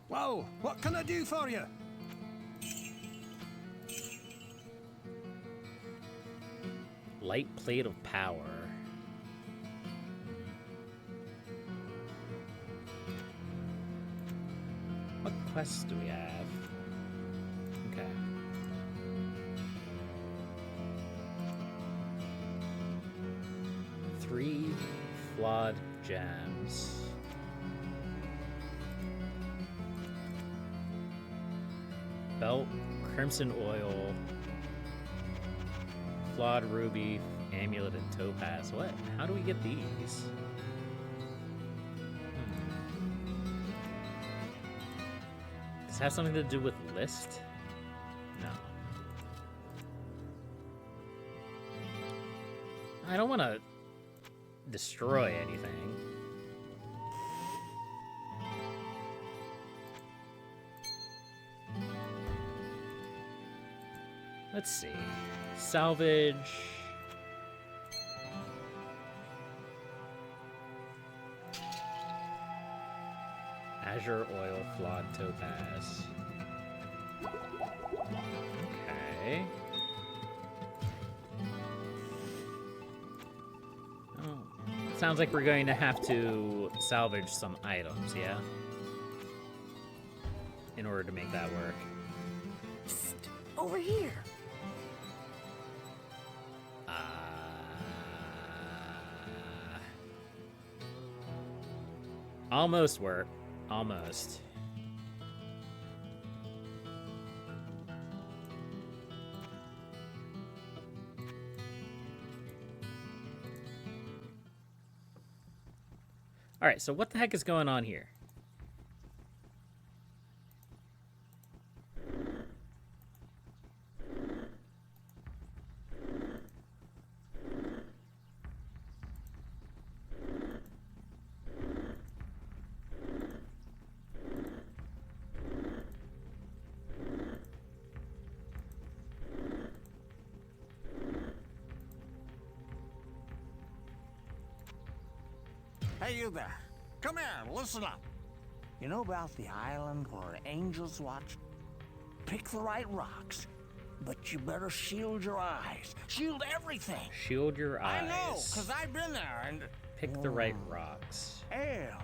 Well, what can I do for you? Light plate of power. What quests do we have? Okay. Three flawed gems. Belt, crimson oil, flawed ruby, amulet, and topaz. What? How do we get these? Does it have something to do with list? No. I don't want to destroy anything. Let's see. Salvage. Azure oil flawed topaz. Okay. Oh, sounds like we're going to have to salvage some items, yeah? In order to make that work. Psst, over here. Almost work. Almost. Alright, so what the heck is going on here? Hey, you there. Come here, listen up. You know about the island where angels watch? Pick the right rocks, but you better shield your eyes. Shield everything. Shield your eyes. I know, because I've been there and... Pick the right rocks. Hell.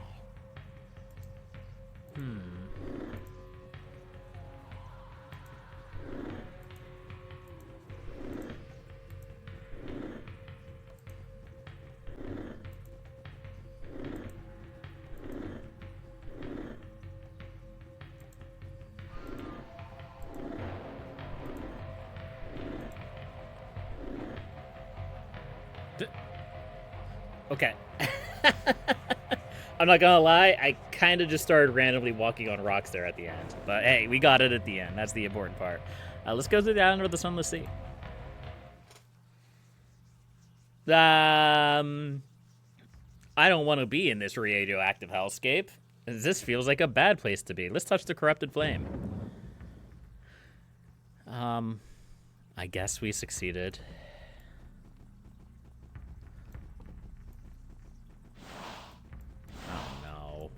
Okay. I'm not gonna lie, I kind of just started randomly walking on rocks there at the end. But hey, we got it at the end. That's the important part. Let's go to the island of the Sunless Sea. I don't want to be in this radioactive hellscape. This feels like a bad place to be. Let's touch the corrupted flame. I guess we succeeded. Oh no.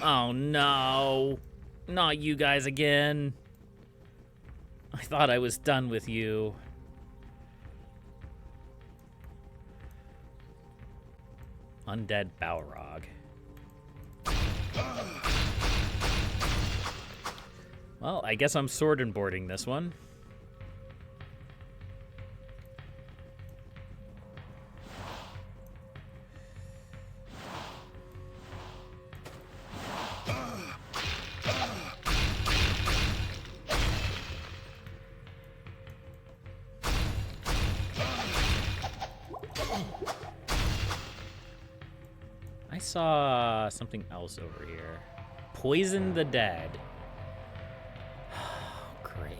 Oh no. Not you guys again. I thought I was done with you. Undead Balrog. Well, I guess I'm sword and boarding this one. I saw something else over here. Poison the Dead. Oh, great.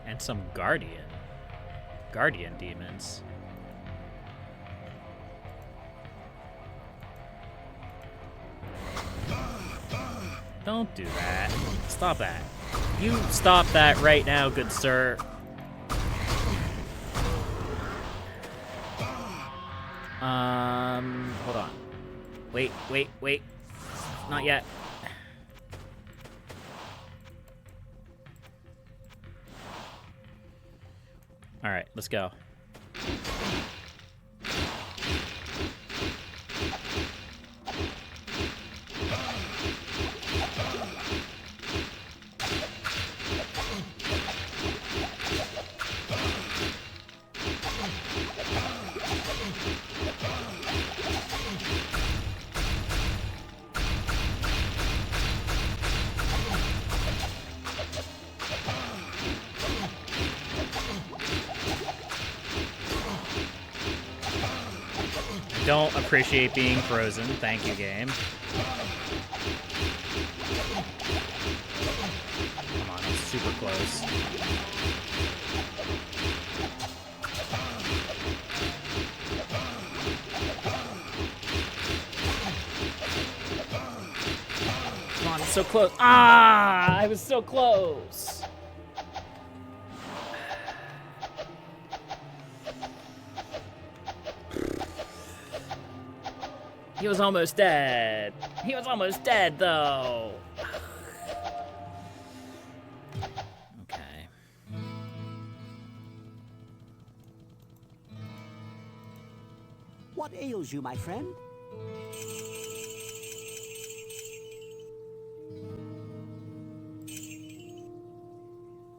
And some guardian demons. Don't do that. Stop that. You stop that right now, good sir. Hold on. Wait. Not yet. All right, let's go. Don't appreciate being frozen. Thank you, game. Come on, I'm super close. Come on, it's so close. Ah, I was so close. He was almost dead. He was almost dead, though. Okay. What ails you, my friend?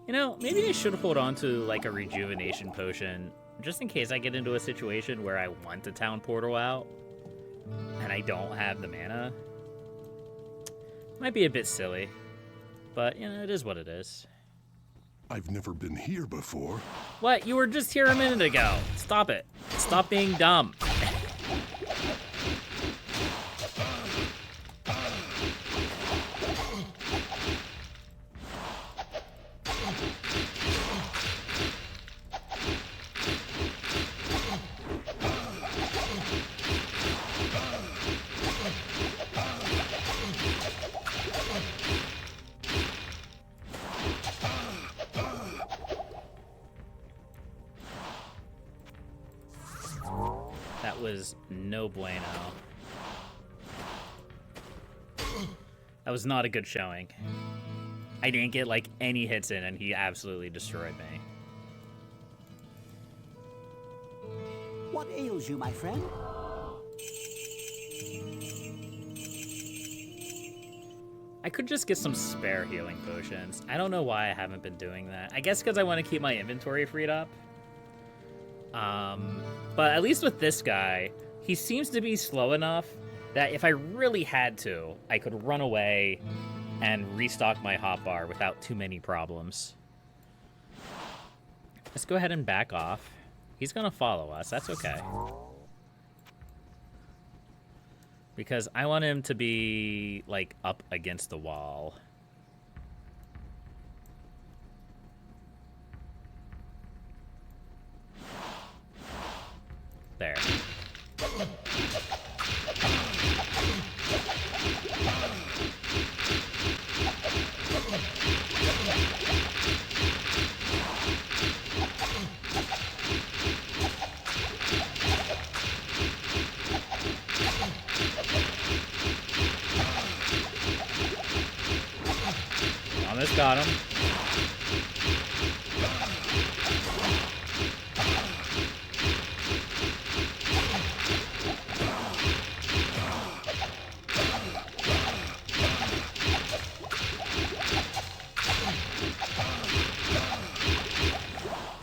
You know, maybe I should hold on to, like, a rejuvenation potion, just in case I get into a situation where I want the town portal out, and I don't have the mana. Might be a bit silly, but, you know, it is what it is. I've never been here before. What? You were just here a minute ago. Stop it. Stop being dumb. That was no bueno. That was not a good showing. I didn't get, like, any hits in, and he absolutely destroyed me. What ails you, my friend? I could just get some spare healing potions. I don't know why I haven't been doing that. I guess because I want to keep my inventory freed up. But at least with this guy, he seems to be slow enough that if I really had to, I could run away and restock my hotbar without too many problems. Let's go ahead and back off. He's gonna follow us. That's okay. Because I want him to be, like, up against the wall. There. Almost got him.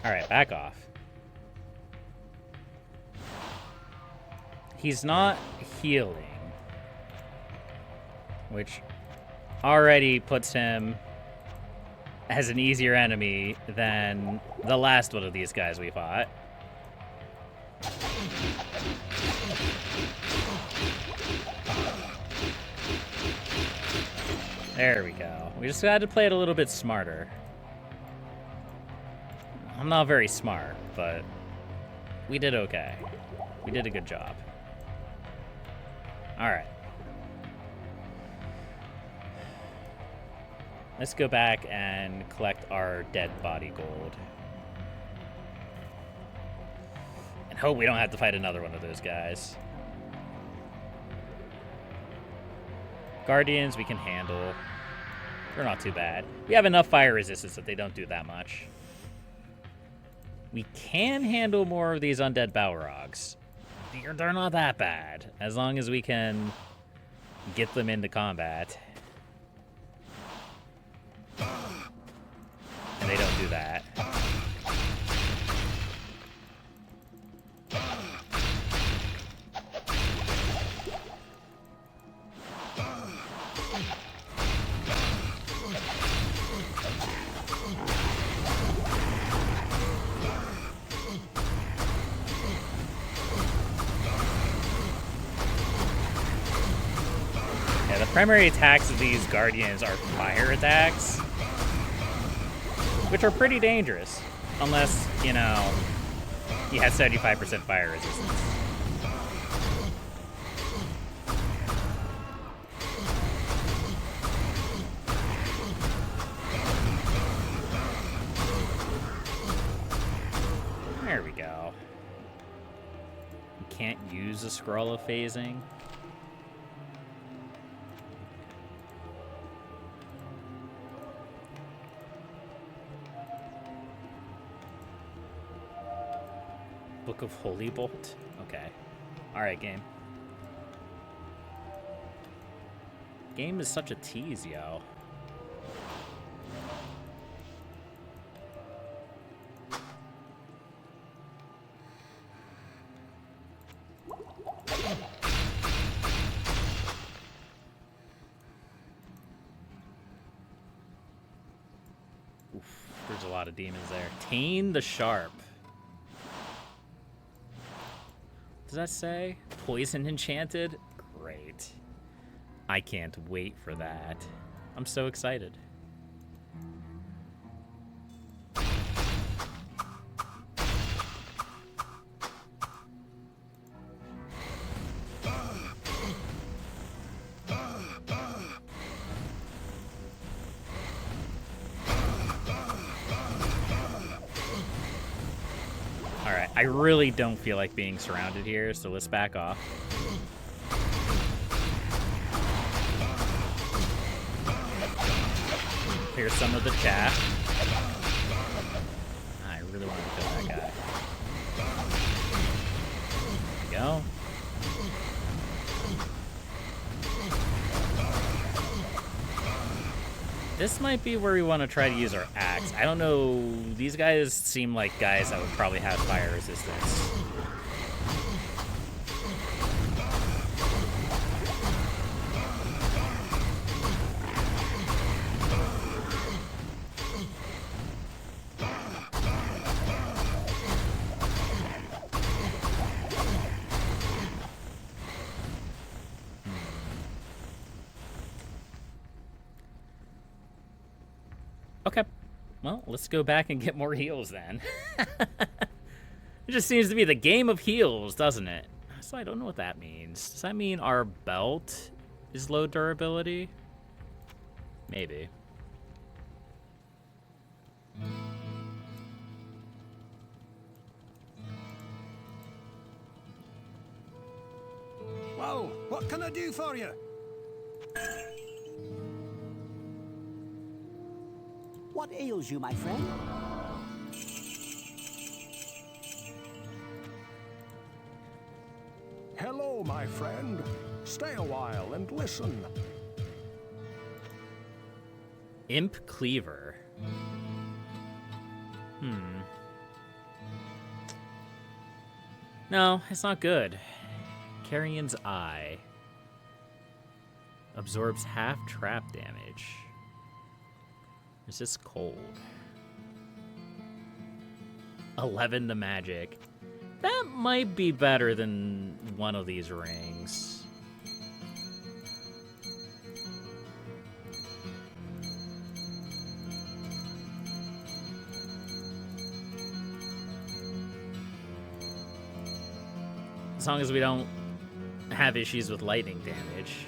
Alright, back off. He's not healing, which already puts him as an easier enemy than the last one of these guys we fought. There we go. We just had to play it a little bit smarter. I'm not very smart, but we did okay. We did a good job. Alright. Let's go back and collect our dead body gold. And hope we don't have to fight another one of those guys. Guardians we can handle. They're not too bad. We have enough fire resistance that they don't do that much. We can handle more of these undead Balrogs. They're not that bad, as long as we can get them into combat. And they don't do that. Yeah, the primary attacks of these Guardians are fire attacks, which are pretty dangerous, unless, you know, he has 75% fire resistance. There we go. You can't use a scroll of phasing. Book of Holy Bolt? Okay. Alright, game. Game is such a tease, yo. Oof, there's a lot of demons there. Tain the Sharp. Does that say? Poison enchanted? Great. I can't wait for that. I'm so excited. I really don't feel like being surrounded here, so let's back off. Here's some of the chaff. I really want to kill that guy. There we go. This might be where we want to try to use our axe. I don't know. These guys seem like guys that would probably have fire resistance. Okay. Well, let's go back and get more heals then. It just seems to be the game of heals, doesn't it? So I don't know what that means. Does that mean our belt is low durability? Maybe. Well, what can I do for you? What ails you, my friend? Hello, my friend. Stay a while and listen. Imp Cleaver. No, it's not good. Carrion's Eye. Absorbs half trap damage. Resists cold. 11 to magic. That might be better than one of these rings. As long as we don't have issues with lightning damage.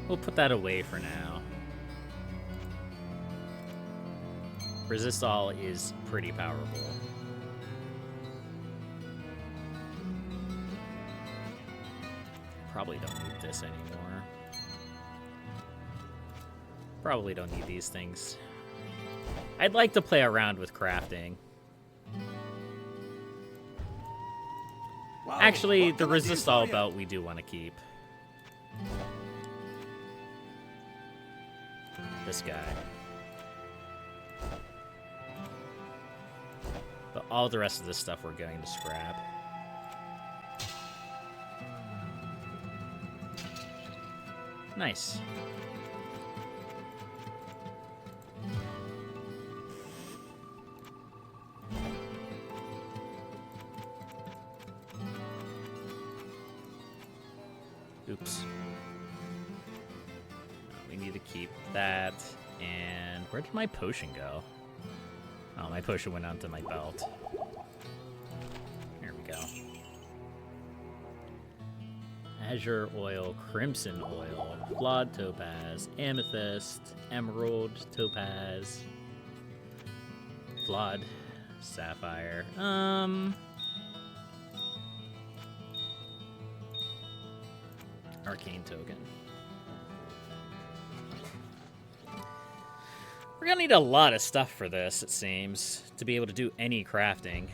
We'll put that away for now. Resist All is pretty powerful. Probably don't need this anymore. Probably don't need these things. I'd like to play around with crafting. Well, Actually, what the can I do Resist for All you? belt we do want to keep. This guy. But all the rest of this stuff we're going to scrap. Nice. Oops. We need to keep that. And where did my potion go? Oh, my potion went onto my belt. Here we go. Azure Oil, Crimson Oil, Flawed Topaz, Amethyst, Emerald, Topaz, Flawed Sapphire. Arcane Token. We're gonna need a lot of stuff for this, it seems, to be able to do any crafting.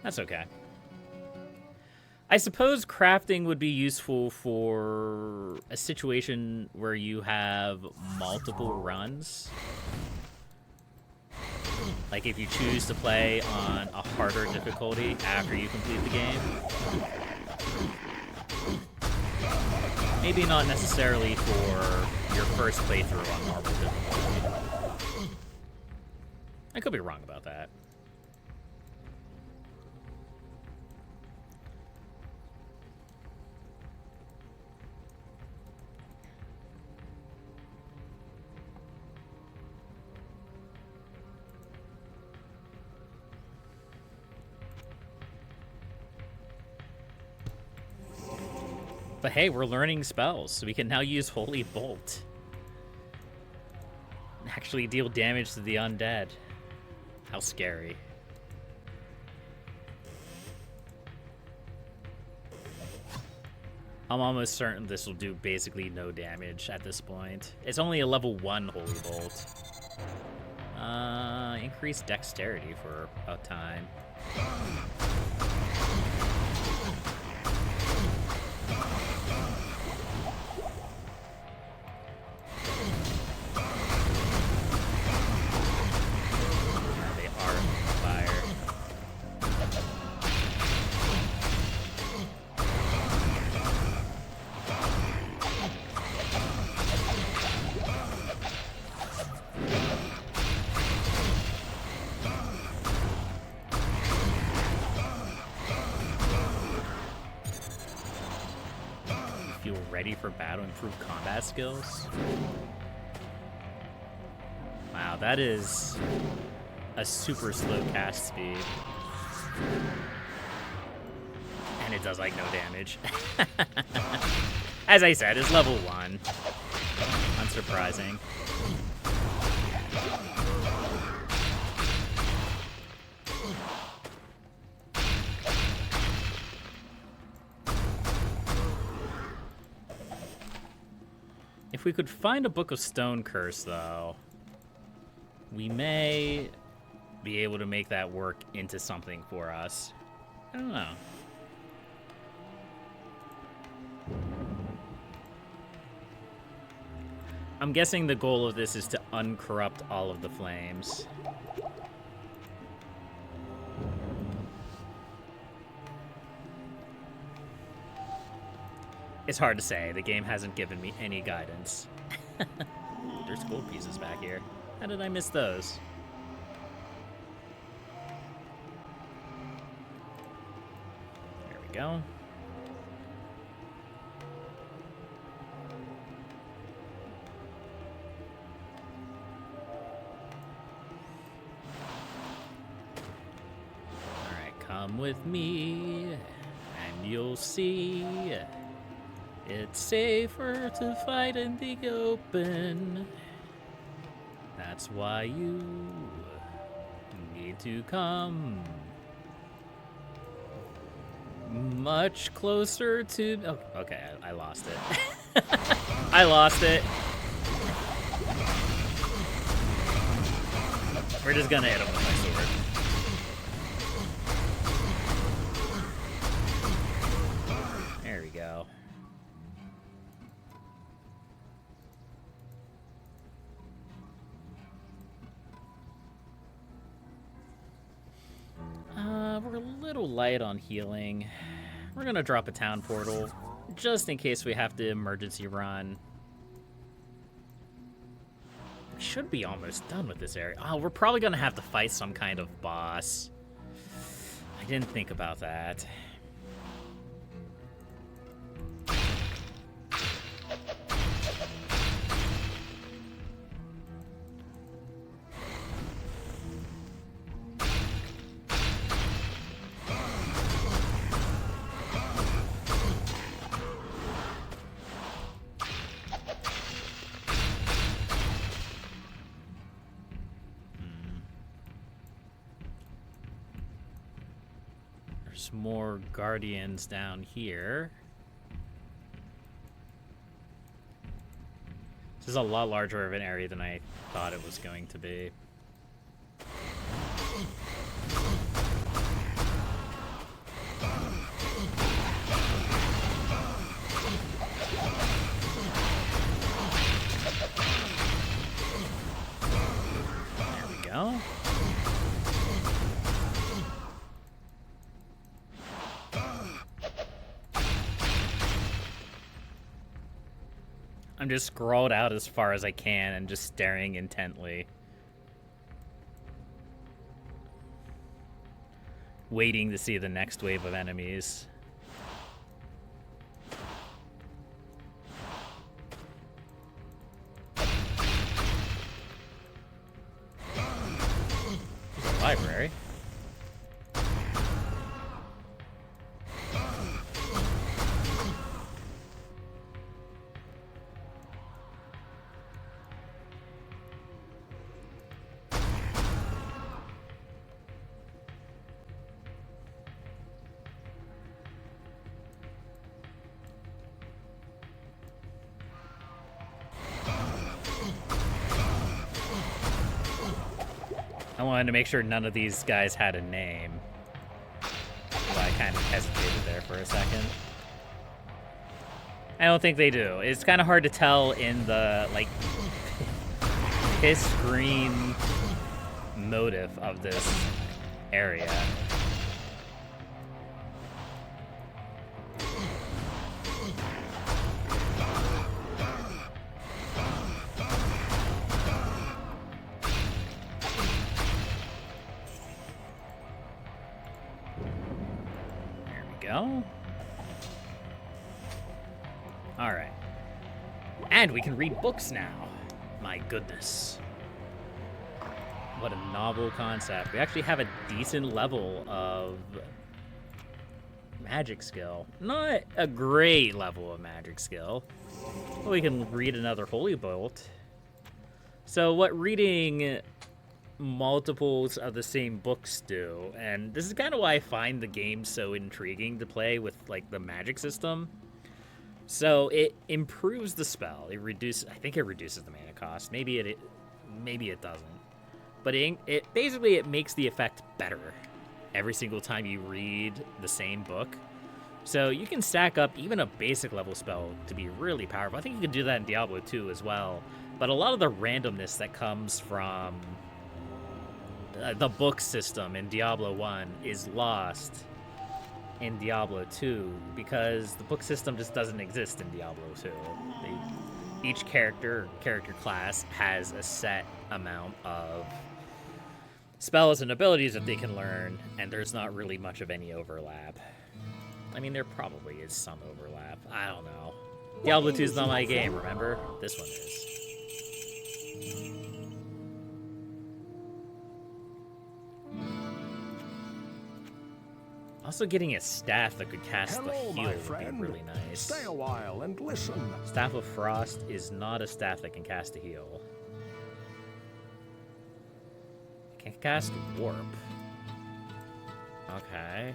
That's okay. I suppose crafting would be useful for a situation where you have multiple runs. Like if you choose to play on a harder difficulty after you complete the game. Maybe not necessarily for your first playthrough on normal difficulty. I could be wrong about that. But hey, we're learning spells, so we can now use Holy Bolt. Actually deal damage to the undead. How scary. I'm almost certain this will do basically no damage at this point. It's only a level 1 Holy Bolt. Increase dexterity for a time. feel ready for battle, improve combat skills. Wow, that is a super slow cast speed. And it does like no damage. As I said, it's level 1. Unsurprising. If we could find a Book of Stone Curse, though, we may be able to make that work into something for us. I don't know. I'm guessing the goal of this is to uncorrupt all of the flames. It's hard to say. The game hasn't given me any guidance. There's gold pieces back here. How did I miss those? There we go. Alright, come with me, and you'll see. It's safer to fight in the open. That's why you need to come much closer to... Oh, okay, I lost it. I lost it. We're just gonna hit him with my sword. There we go. We're a little light on healing. We're gonna drop a town portal, just in case we have to emergency run. We should be almost done with this area. Oh, we're probably gonna have to fight some kind of boss. I didn't think about that. More guardians down here. This is a lot larger of an area than I thought it was going to be. There we go. I'm just scrolled out as far as I can and just staring intently. Waiting to see the next wave of enemies. Library. I wanted to make sure none of these guys had a name. So I kind of hesitated there for a second. I don't think they do. It's kind of hard to tell in the, like, piss green motif of this area. All right. And we can read books now. My goodness. What a novel concept. We actually have a decent level of magic skill. Not a great level of magic skill. But we can read another Holy Bolt. So what reading multiples of the same books do, and this is kind of why I find the game so intriguing to play with, like, the magic system. So it improves the spell. It reduces, I think it reduces the mana cost. Maybe it doesn't. But it basically it makes the effect better every single time you read the same book. So you can stack up even a basic level spell to be really powerful. I think you can do that in Diablo 2 as well. But a lot of the randomness that comes from the book system in Diablo 1 is lost in Diablo 2 because the book system just doesn't exist in Diablo 2. Each character class has a set amount of spells and abilities that they can learn, and there's not really much of any overlap. I mean, there probably is some overlap. I don't know. Diablo 2 is not my game, remember? This one is. Also, getting a staff that could cast the heal would be really nice. Stay a while and listen. Staff of Frost is not a staff that can cast a heal. It can cast Warp. Okay.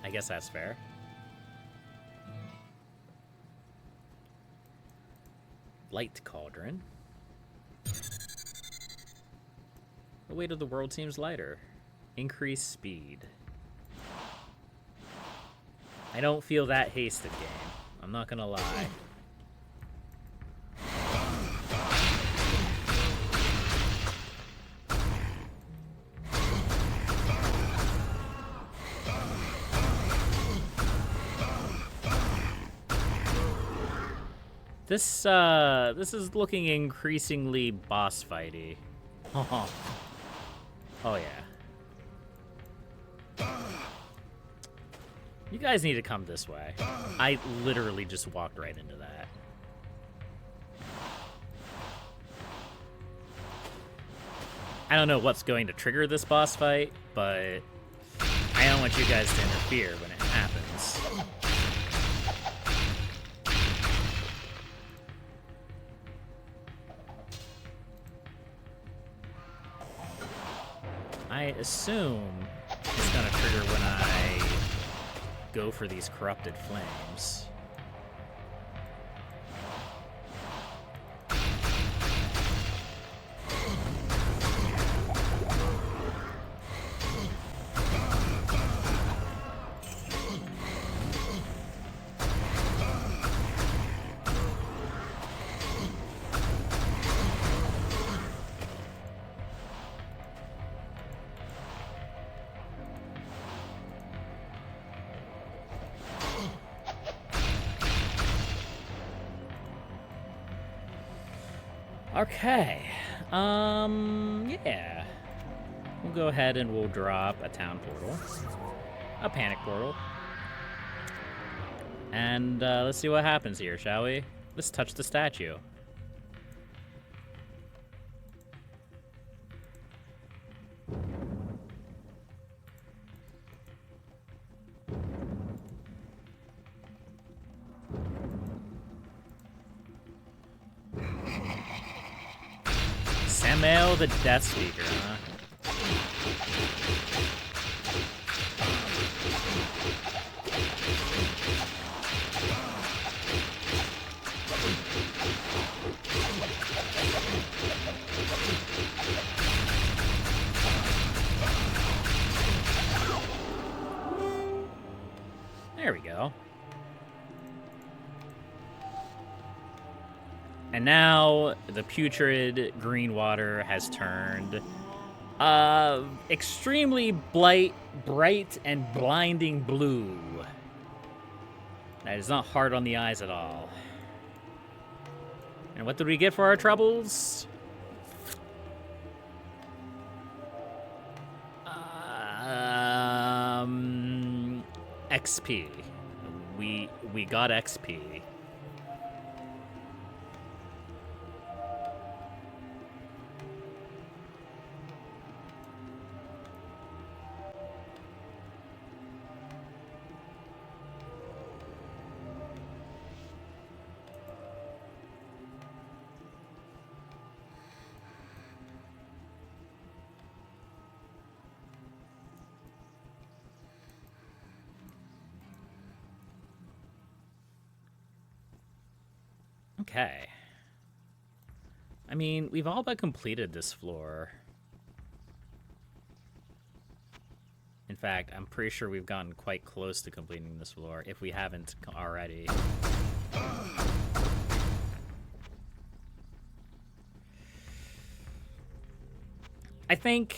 I guess that's fair. Light Cauldron. The weight of the world seems lighter. Increase speed. I don't feel that hasted, game. I'm not gonna lie. This is looking increasingly boss fighty. Oh yeah. You guys need to come this way. I literally just walked right into that. I don't know what's going to trigger this boss fight, but I don't want you guys to interfere when it happens. I assume it's gonna trigger when I go for these corrupted flames. Okay, yeah. We'll go ahead and we'll drop a town portal, a panic portal. And let's see what happens here, shall we? Let's touch the statue. Samael the Death Speaker, huh? There we go. And now the putrid green water has turned extremely bright and blinding blue. That is not hard on the eyes at all. And what did we get for our troubles? XP. we got XP. Okay. I mean, we've all but completed this floor. In fact, I'm pretty sure we've gotten quite close to completing this floor, if we haven't already. I think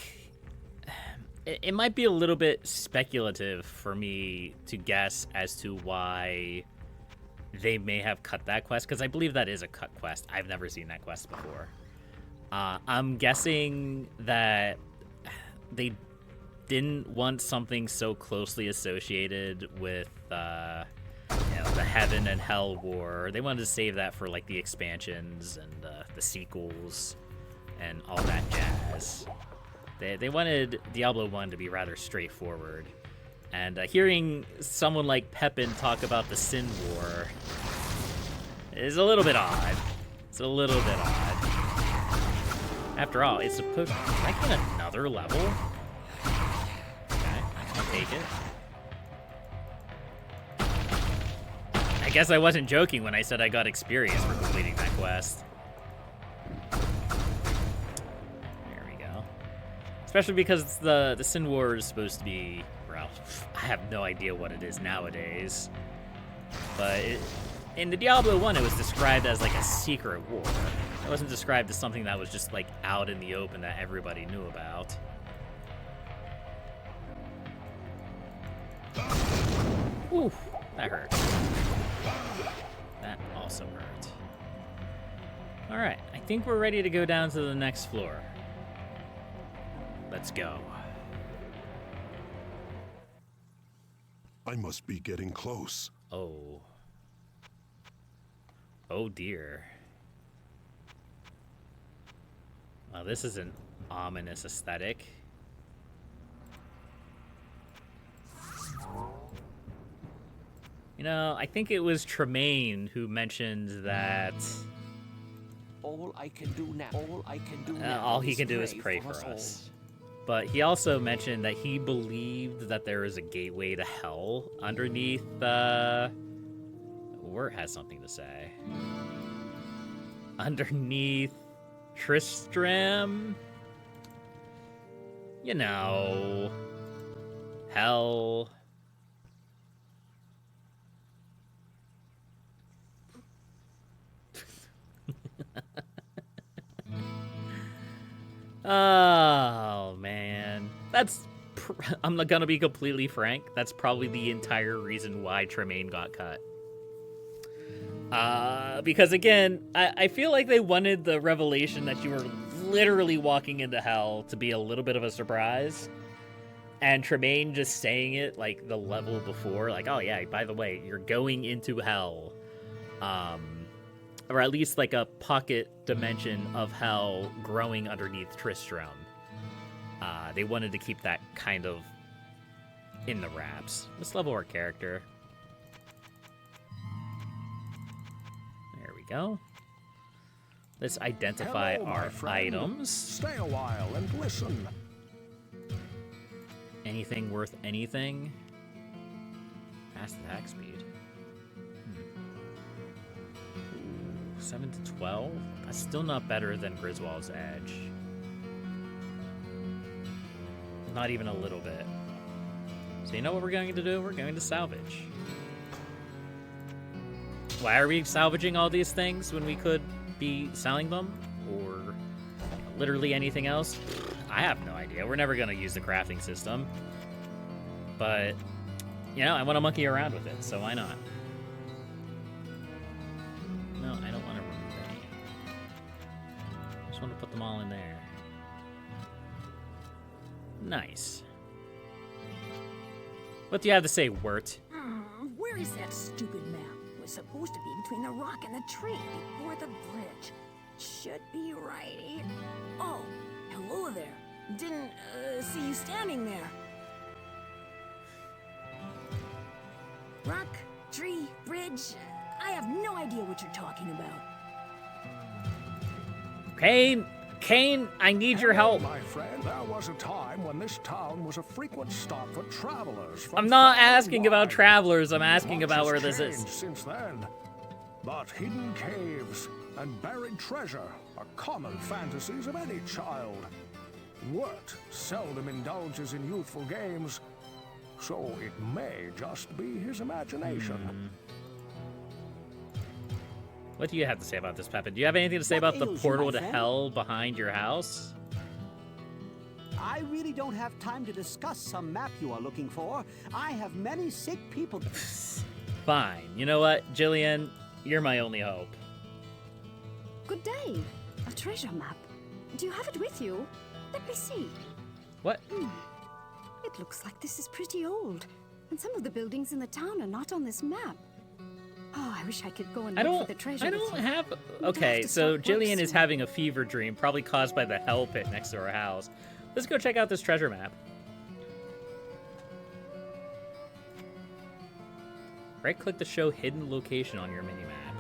it might be a little bit speculative for me to guess as to why they may have cut that quest, because I believe that is a cut quest. I've never seen that quest before. I'm guessing that they didn't want something so closely associated with the Heaven and Hell War. They wanted to save that for like the expansions and the sequels and all that jazz. They wanted Diablo 1 to be rather straightforward. And hearing someone like Pepin talk about the Sin War is a little bit odd. It's a little bit odd. After all, it's supposed to... Can I get another level? Okay, I'll take it. I guess I wasn't joking when I said I got experience for completing that quest. There we go. Especially because the Sin War is supposed to be... Well, I have no idea what it is nowadays. But in the Diablo 1, it was described as like a secret war. It wasn't described as something that was just like out in the open that everybody knew about. Ooh, that hurt. That also hurt. Alright, I think we're ready to go down to the next floor. Let's go. I must be getting close. Oh. Oh dear. Well, this is an ominous aesthetic. You know, I think it was Tremaine who mentioned that All he can do now is pray for us. But he also mentioned that he believed that there is a gateway to hell underneath Wirt has something to say. Underneath Tristram? You know, hell. Oh, man. I'm not gonna be completely frank, that's probably the entire reason why Tremaine got cut. Because again, I feel like they wanted the revelation that you were literally walking into hell to be a little bit of a surprise. And Tremaine just saying it like the level before, like, oh yeah, by the way, you're going into hell. Or at least like a pocket dimension of hell growing underneath Tristram. They wanted to keep that kind of in the wraps. Let's level our character. There we go. Let's identify our items. Stay a while and listen. Anything worth anything? Fast attack speed. 7 to 12? That's still not better than Griswold's Edge. Not even a little bit. So you know what we're going to do? We're going to salvage. Why are we salvaging all these things when we could be selling them? Or literally anything else? I have no idea. We're never going to use the crafting system. But, you know, I want to monkey around with it, so why not? No, I don't want to remove any. I just want to put them all in there. Nice. What do you have to say, Wirt? We're Where is that stupid map? It was supposed to be between the rock and the tree before the bridge. Should be right here. Oh, hello there. Didn't see you standing there. Rock, tree, bridge. I have no idea what you're talking about. Kane, I need your help. My friend, there was a time when this town was a frequent stop for travelers. I'm not asking about travelers. I'm asking about where this is. Since then, but hidden caves and buried treasure are common fantasies of any child. Wirt seldom indulges in youthful games, so it may just be his imagination. What do you have to say about this, Peppa? Do you have anything to say about the portal to hell behind your house? I really don't have time to discuss some map you are looking for. I have many sick people. Fine. You know what, Jillian? You're my only hope. Good day. A treasure map. Do you have it with you? Let me see. What? It looks like this is pretty old, and some of the buildings in the town are not on this map. Oh, I wish I could go and look for the treasure. I don't have... Okay, so Jillian is having a fever dream, probably caused by the hell pit next to her house. Let's go check out this treasure map. Right-click to show hidden location on your mini-map.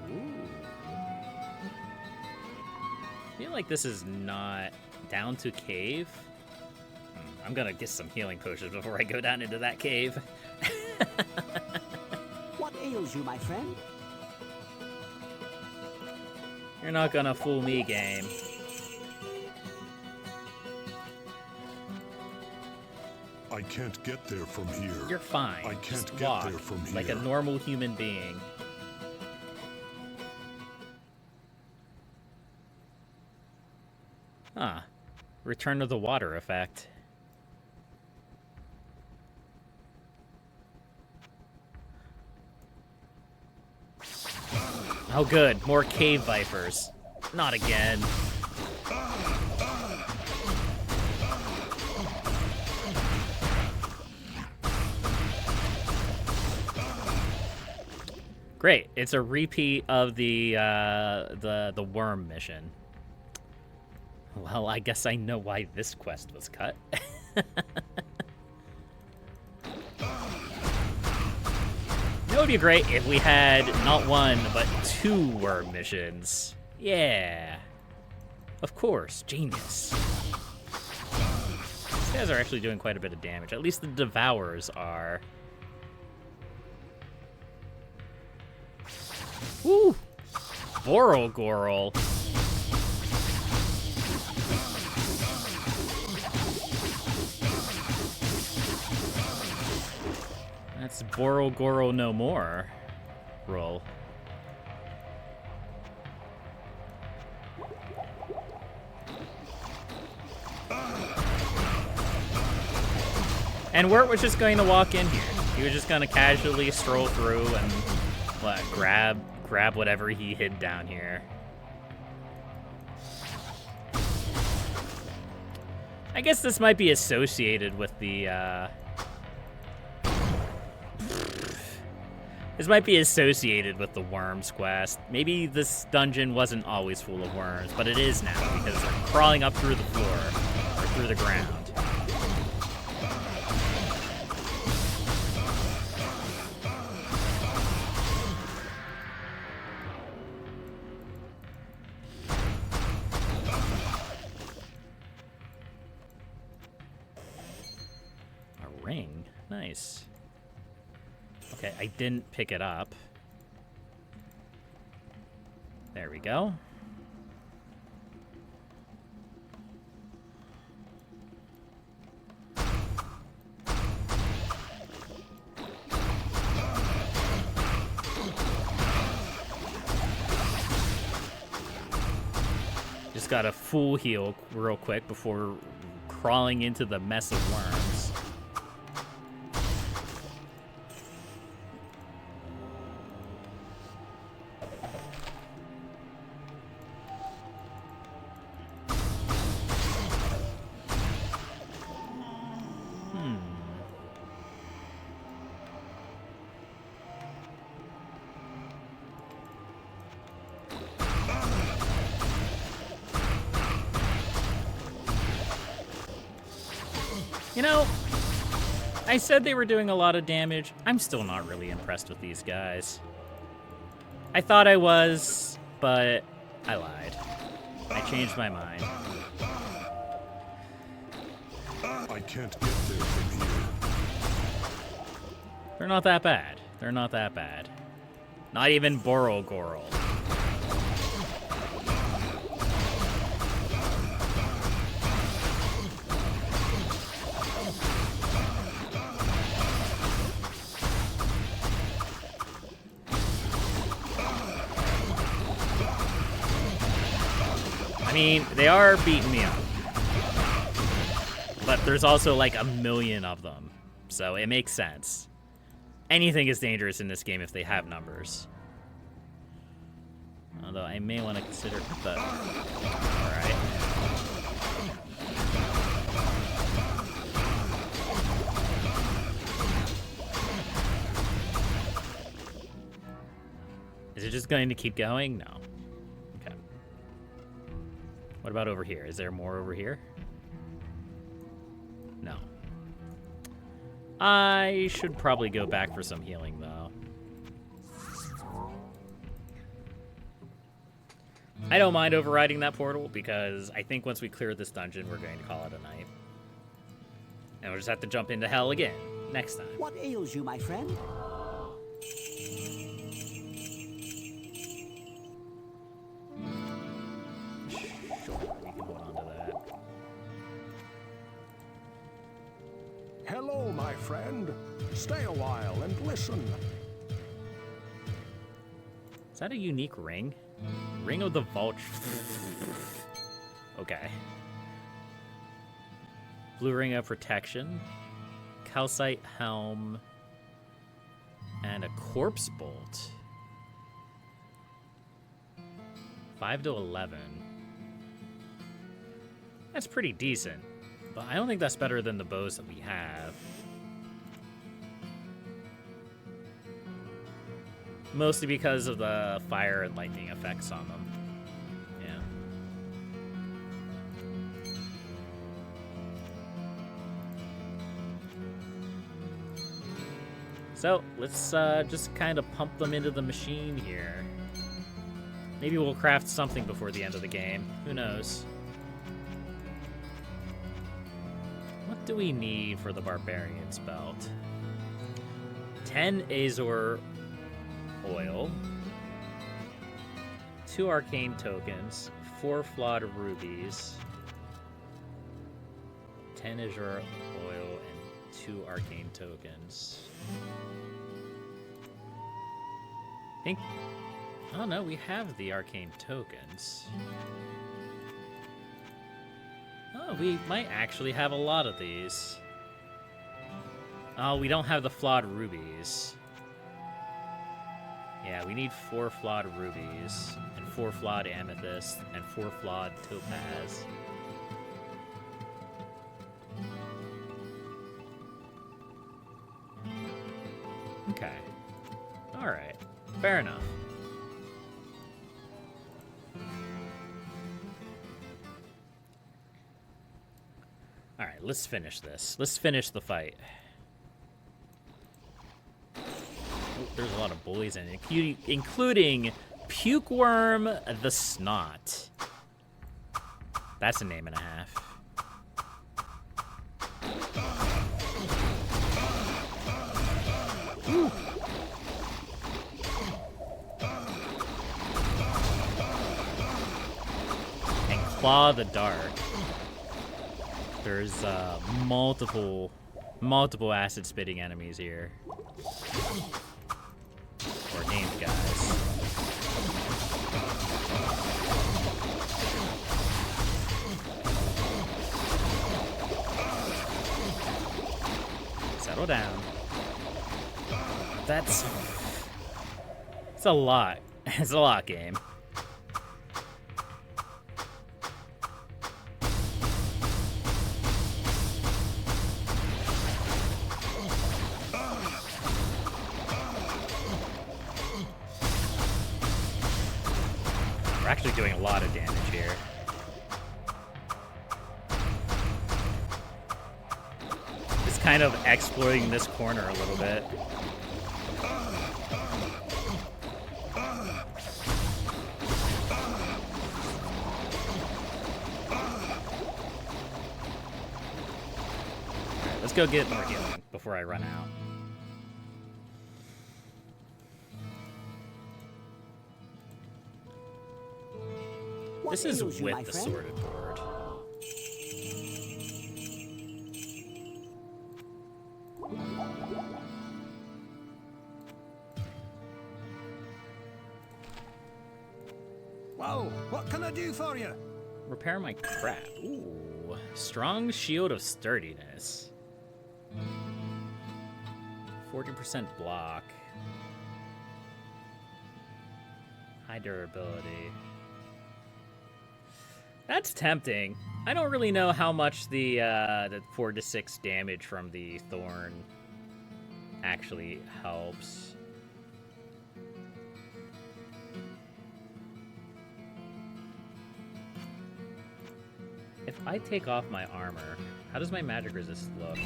Ooh. I feel like this is not down to cave. I'm gonna get some healing potions before I go down into that cave. What ails you, my friend? You're not gonna fool me, game. I can't get there from here. You're fine. I can't Just get walk there from here. like a normal human being. Ah, return to the water effect. Oh good, more cave vipers. Not again. Great, it's a repeat of the worm mission. Well, I guess I know why this quest was cut. It would be great if we had not one, but 2 worm missions. Yeah. Of course, genius. These guys are actually doing quite a bit of damage. At least the Devourers are. Woo! Borogorl. That's Borogoro no more. Roll. And Wirt was just going to walk in here. He was just going to casually stroll through and what, grab whatever he hid down here. I guess this might be associated with the This might be associated with the worms quest. Maybe this dungeon wasn't always full of worms, but it is now because they're crawling up through the floor or through the ground. A ring? Nice. Okay, I didn't pick it up. There we go. Just got a full heal real quick before crawling into the mess of worms. You know, I said they were doing a lot of damage. I'm still not really impressed with these guys. I thought I was, but I lied. I changed my mind. I can't get there from here. They're not that bad. They're not that bad. Not even Borogorl. I mean, they are beating me up. But there's also like a million of them. So it makes sense. Anything is dangerous in this game if they have numbers. Although I may want to consider the... Alright. Is it just going to keep going? No. Okay. What about over here? Is there more over here? No. I should probably go back for some healing, though. I don't mind overriding that portal, because I think once we clear this dungeon, we're going to call it a night. And we'll just have to jump into hell again, next time. What ails you, my friend? Sure, we can hold on to that. Hello, my friend. Stay a while and listen. Is that a unique ring? Ring of the Vulture. Okay. Blue ring of protection. Calcite helm. And a corpse bolt. 5 to 11. That's pretty decent. But I don't think that's better than the bows that we have. Mostly because of the fire and lightning effects on them. Yeah. So, let's just kind of pump them into the machine here. Maybe we'll craft something before the end of the game. Who knows? What do we need for the Barbarian's Belt? 10 Azor oil, 2 arcane tokens, 4 flawed rubies, 10 Azure oil, and 2 arcane tokens. I think... Oh no, we have the arcane tokens. Oh, we might actually have a lot of these. Oh, we don't have the flawed rubies. Yeah, we need 4 flawed rubies, and 4 flawed amethyst, and 4 flawed topaz. Okay. Alright. Fair enough. Alright, let's finish this. Let's finish the fight. There's a lot of bullies in it, including Pukeworm the Snot. That's a name and a half. Woo. And Claw the Dark. There's multiple acid-spitting enemies here. Or named guys. Settle down. It's a lot. It's a lot, game. We're actually doing a lot of damage here. kind of exploiting this corner a little bit. Alright, let's go get more healing before I run out. This is ails you, my with the friend? sorted board. Well, what can I do for you? Repair my crap. Ooh. Strong shield of sturdiness. 40% block. High durability. That's tempting. I don't really know how much the 4 to 6 damage from the thorn actually helps. If I take off my armor, how does my magic resist look?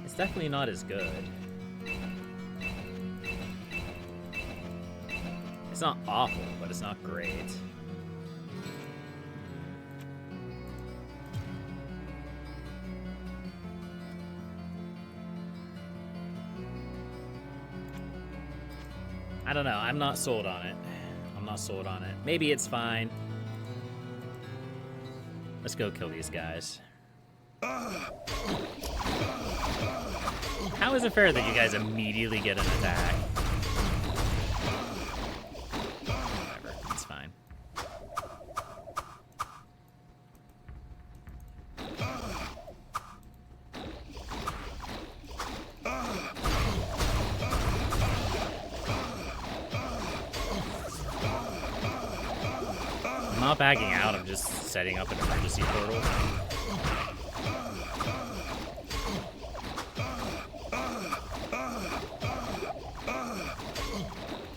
It's definitely not as good. It's not awful, but it's not great. I don't know. I'm not sold on it. I'm not sold on it. Maybe it's fine. Let's go kill these guys. How is it fair that you guys immediately get an attack? Whatever. It's fine. I'm not backing out, I'm just setting up an emergency portal.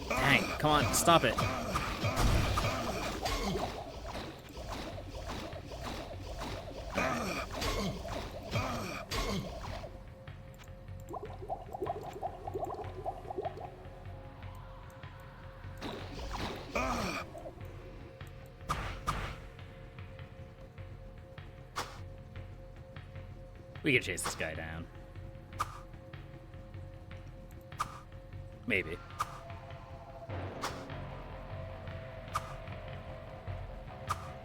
Dang, come on, stop it. We can chase this guy down. Maybe.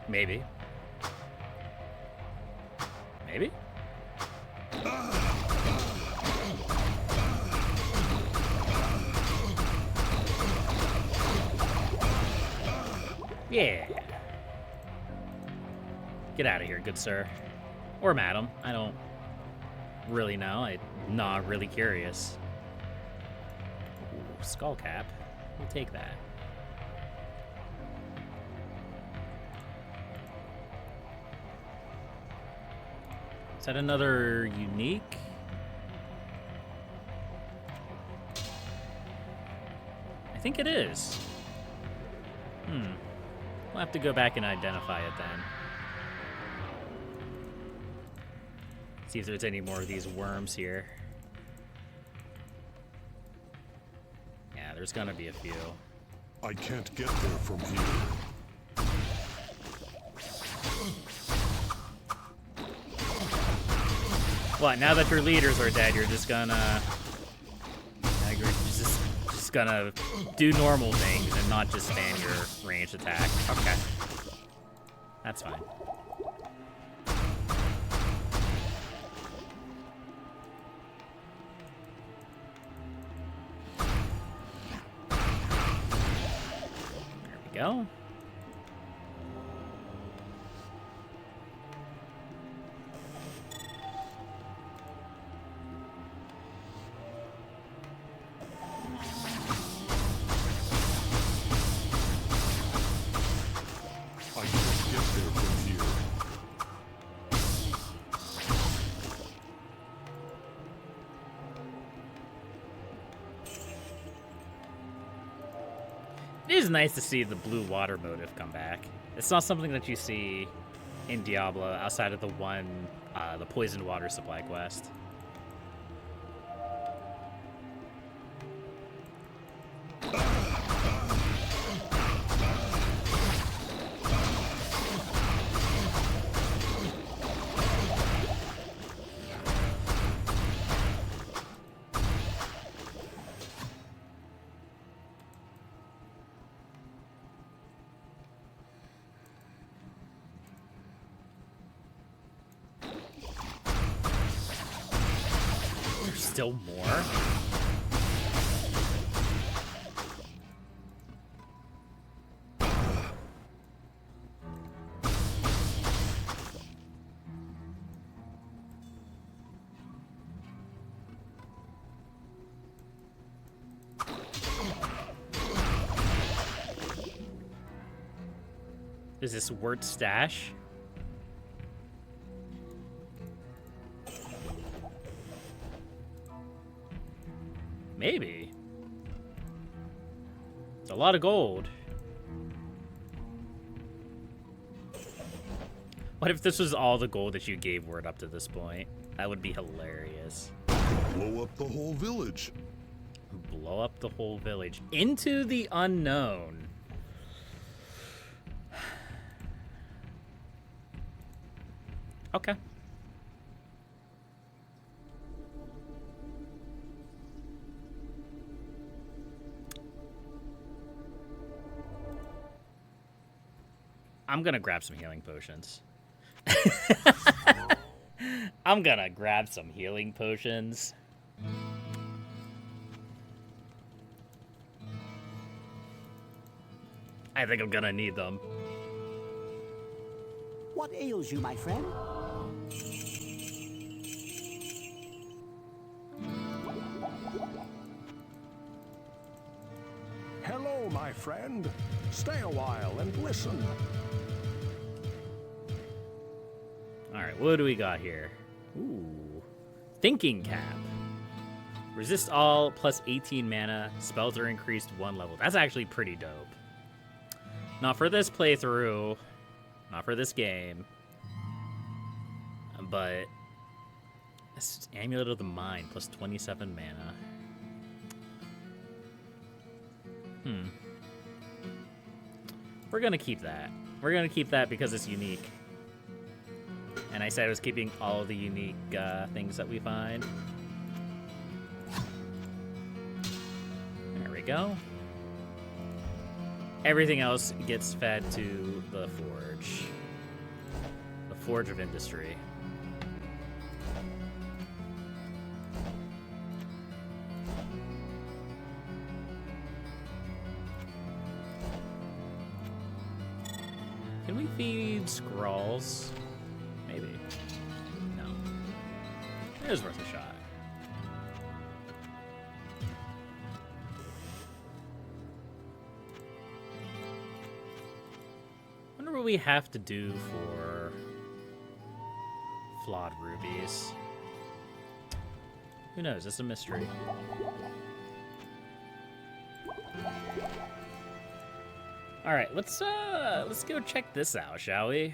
Maybe. Maybe? Yeah. Get out of here, good sir. Or madam. I don't really know. I'm not really curious. Ooh, skull cap. We'll take that. Is that another unique? I think it is. We'll have to go back and identify it then. See if there's any more of these worms here. Yeah, there's gonna be a few. I can't get there from here. What, now that your leaders are dead, you're just gonna... You're just gonna do normal things and not just stand your ranged attack. Okay. That's fine. There we go. I can't get there from here. It is nice to see the blue water motive come back. It's not something that you see in Diablo outside of the one, the poisoned water supply quest. still more? Is this Wirt stash? Maybe. It's a lot of gold. What if this was all the gold that you gave Wirt up to this point? That would be hilarious. Blow up the whole village. Blow up the whole village. Into the unknown. Okay. I'm gonna grab some healing potions. I'm gonna grab some healing potions. I think I'm gonna need them. What ails you, my friend? Hello, my friend. Stay a while and listen. Alright, what do we got here? Ooh. Thinking Cap. Resist all plus 18 mana. Spells are increased 1 level. That's actually pretty dope. Not for this playthrough. Not for this game. But Amulet of the Mind plus 27 mana. We're gonna keep that. We're gonna keep that because it's unique. And I said I was keeping all of the unique things that we find. There we go. Everything else gets fed to the Forge. The Forge of Industry. Can we feed Skrulls? Maybe. No. It is worth a shot. Wonder what we have to do for flawed rubies. Who knows? It's a mystery. All right, let's go check this out, shall we?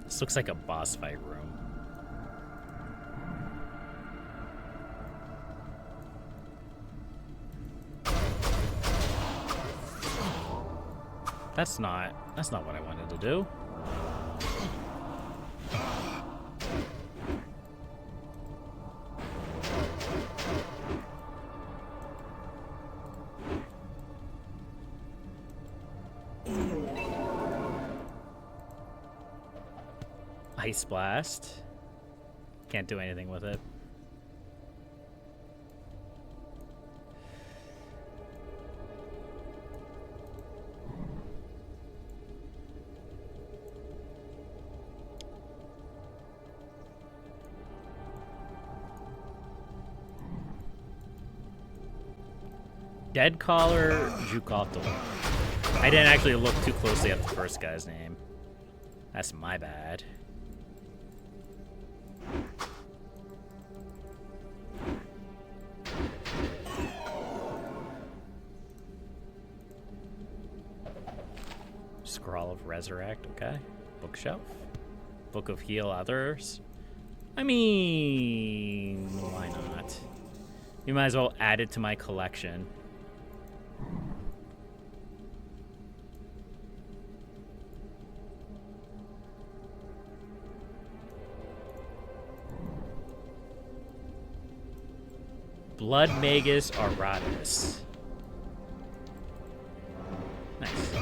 This looks like a boss fight room. That's not what I wanted to do. Ice Blast. Can't do anything with it. Dead Caller Jukoto. I didn't actually look too closely at the first guy's name. That's my bad. Scroll of Resurrect, okay. Bookshelf. Book of Heal Others. I mean, why not? You might as well add it to my collection. Blood Magus Aratus. Nice.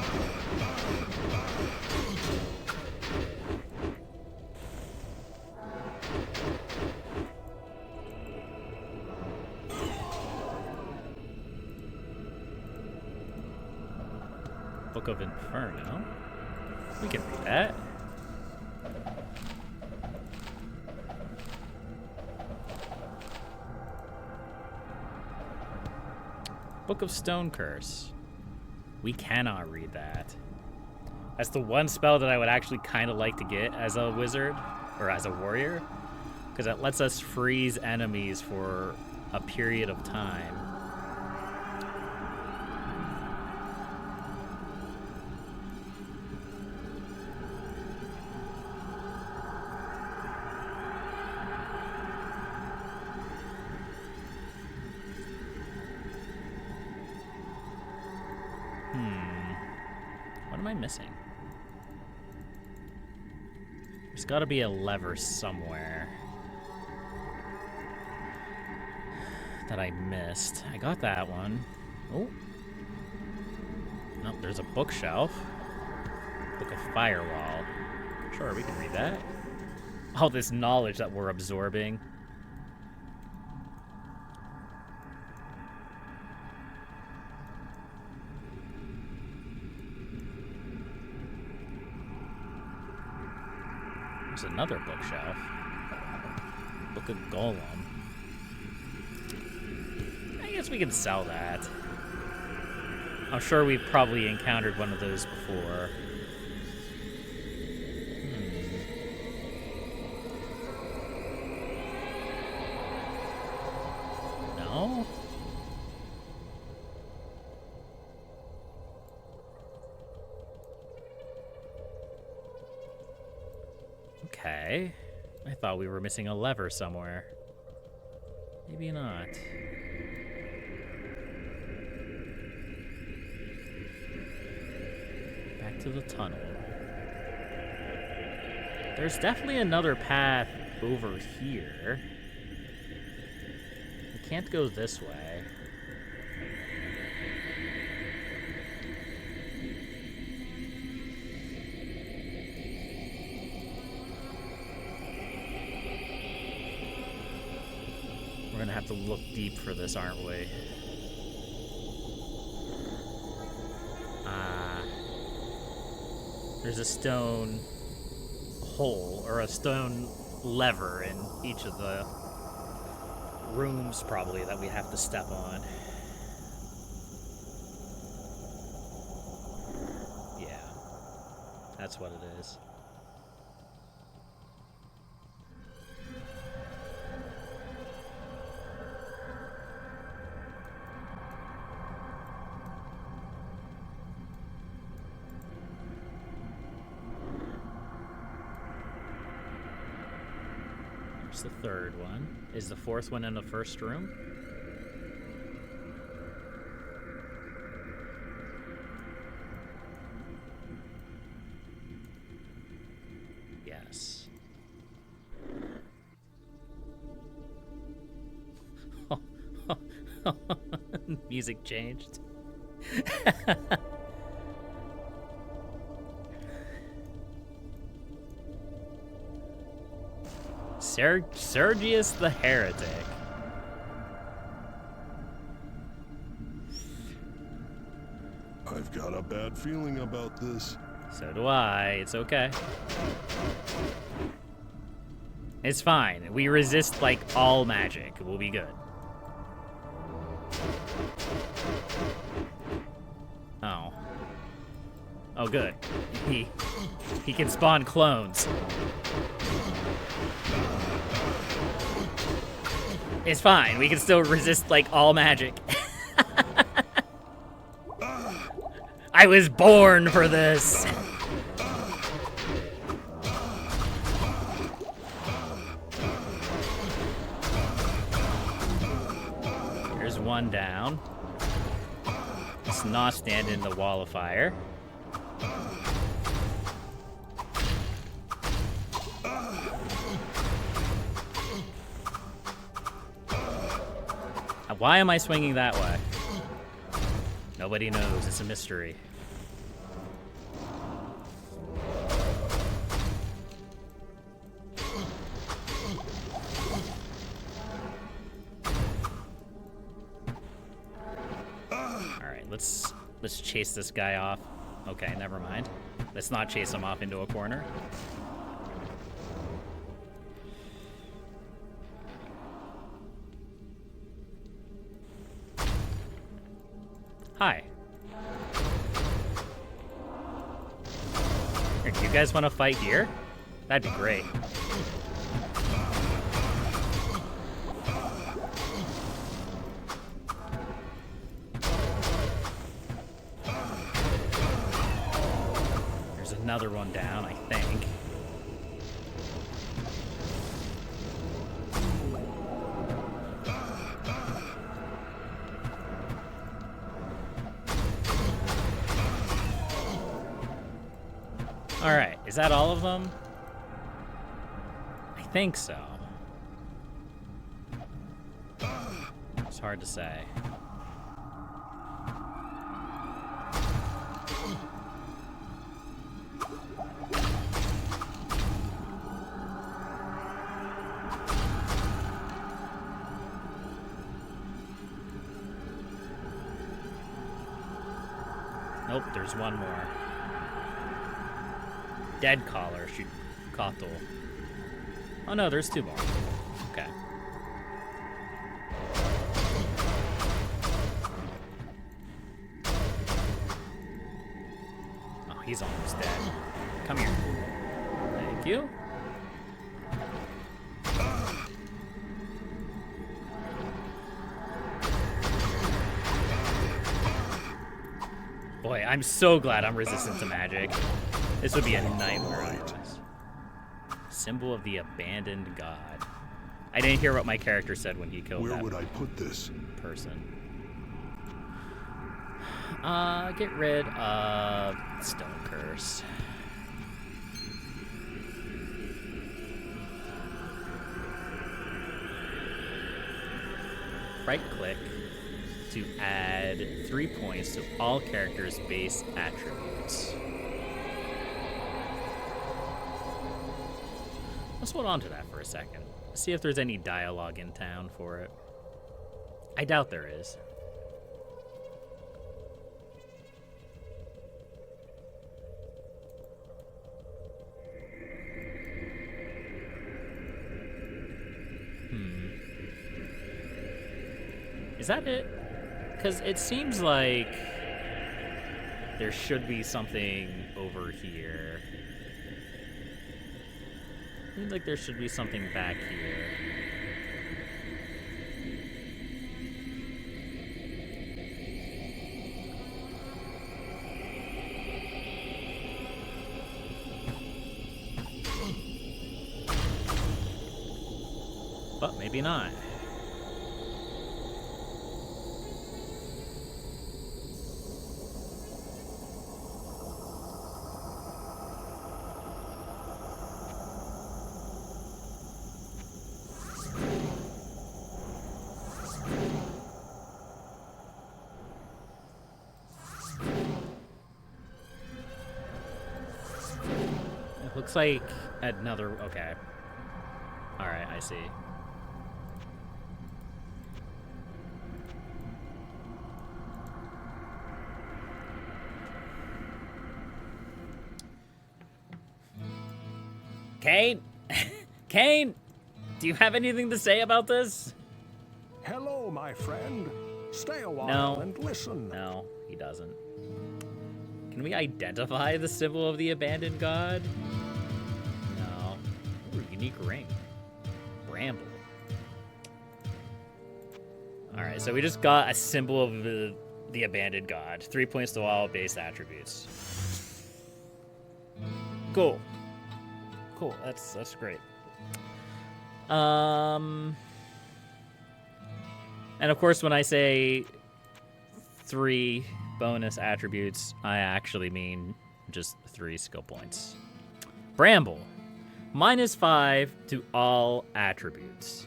Book of Inferno. We can read that. Book of Stone Curse. We cannot read that. That's the one spell that I would actually kind of like to get as a wizard or as a warrior, because it lets us freeze enemies for a period of time. What am I missing? There's got to be a lever somewhere that I missed. I got that one. Oh. Nope, there's a bookshelf. Book of Firewall. Sure, we can read that. All this knowledge that we're absorbing. There's another bookshelf. Book of Golem. I guess we can sell that. I'm sure we've probably encountered one of those before. No? Okay. I thought we were missing a lever somewhere. Maybe not. Back to the tunnel. There's definitely another path over here. We can't go this way. We're gonna have to look deep for this, aren't we? There's a stone hole, or a stone lever in each of the rooms, probably, that we have to step on. Yeah, that's what it is. The third one. Is the fourth one in the first room? Yes. Music changed. Sergius the Heretic. I've got a bad feeling about this. So do I. It's okay. It's fine. We resist, like, all magic. We'll be good. Oh. Oh, good. He can spawn clones. It's fine. We can still resist, like, all magic. I was born for this. There's one down. Let's not stand in the wall of fire. Why am I swinging that way? Nobody knows. It's a mystery. Alright, let's chase this guy off. Okay, never mind. Let's not chase him off into a corner. Hi. Here, do you guys want to fight here? That'd be great. There's another one down, I think. Alright, is that all of them? I think so. It's hard to say. Nope, there's one more. Dead collar, shoot, Kotal. Oh no, there's two more. Okay. Oh, he's almost dead. Come here. Thank you. Boy, I'm so glad I'm resistant to magic. This would be a nightmare otherwise. Symbol of the abandoned god. I didn't hear what my character said when he killed that. Where would I put this person? Get rid of Stone Curse. Right click to add 3 points to all characters' base attributes. Let's hold on to that for a second. See if there's any dialogue in town for it. I doubt there is. Is that it? Because it seems like there should be something over here. Seems like there should be something back here. But maybe not. Looks like another, okay. All right, I see. Kane? Kane? Do you have anything to say about this? Hello, my friend. Stay a while and listen. No, he doesn't. Can we identify the symbol of the abandoned god? No. Ooh, unique ring. Bramble. Alright, so we just got a symbol of the abandoned god. 3 points to all base attributes. Cool. Cool, that's great. And of course, when I say 3 bonus attributes, I actually mean just 3 skill points. Bramble, -5 to all attributes.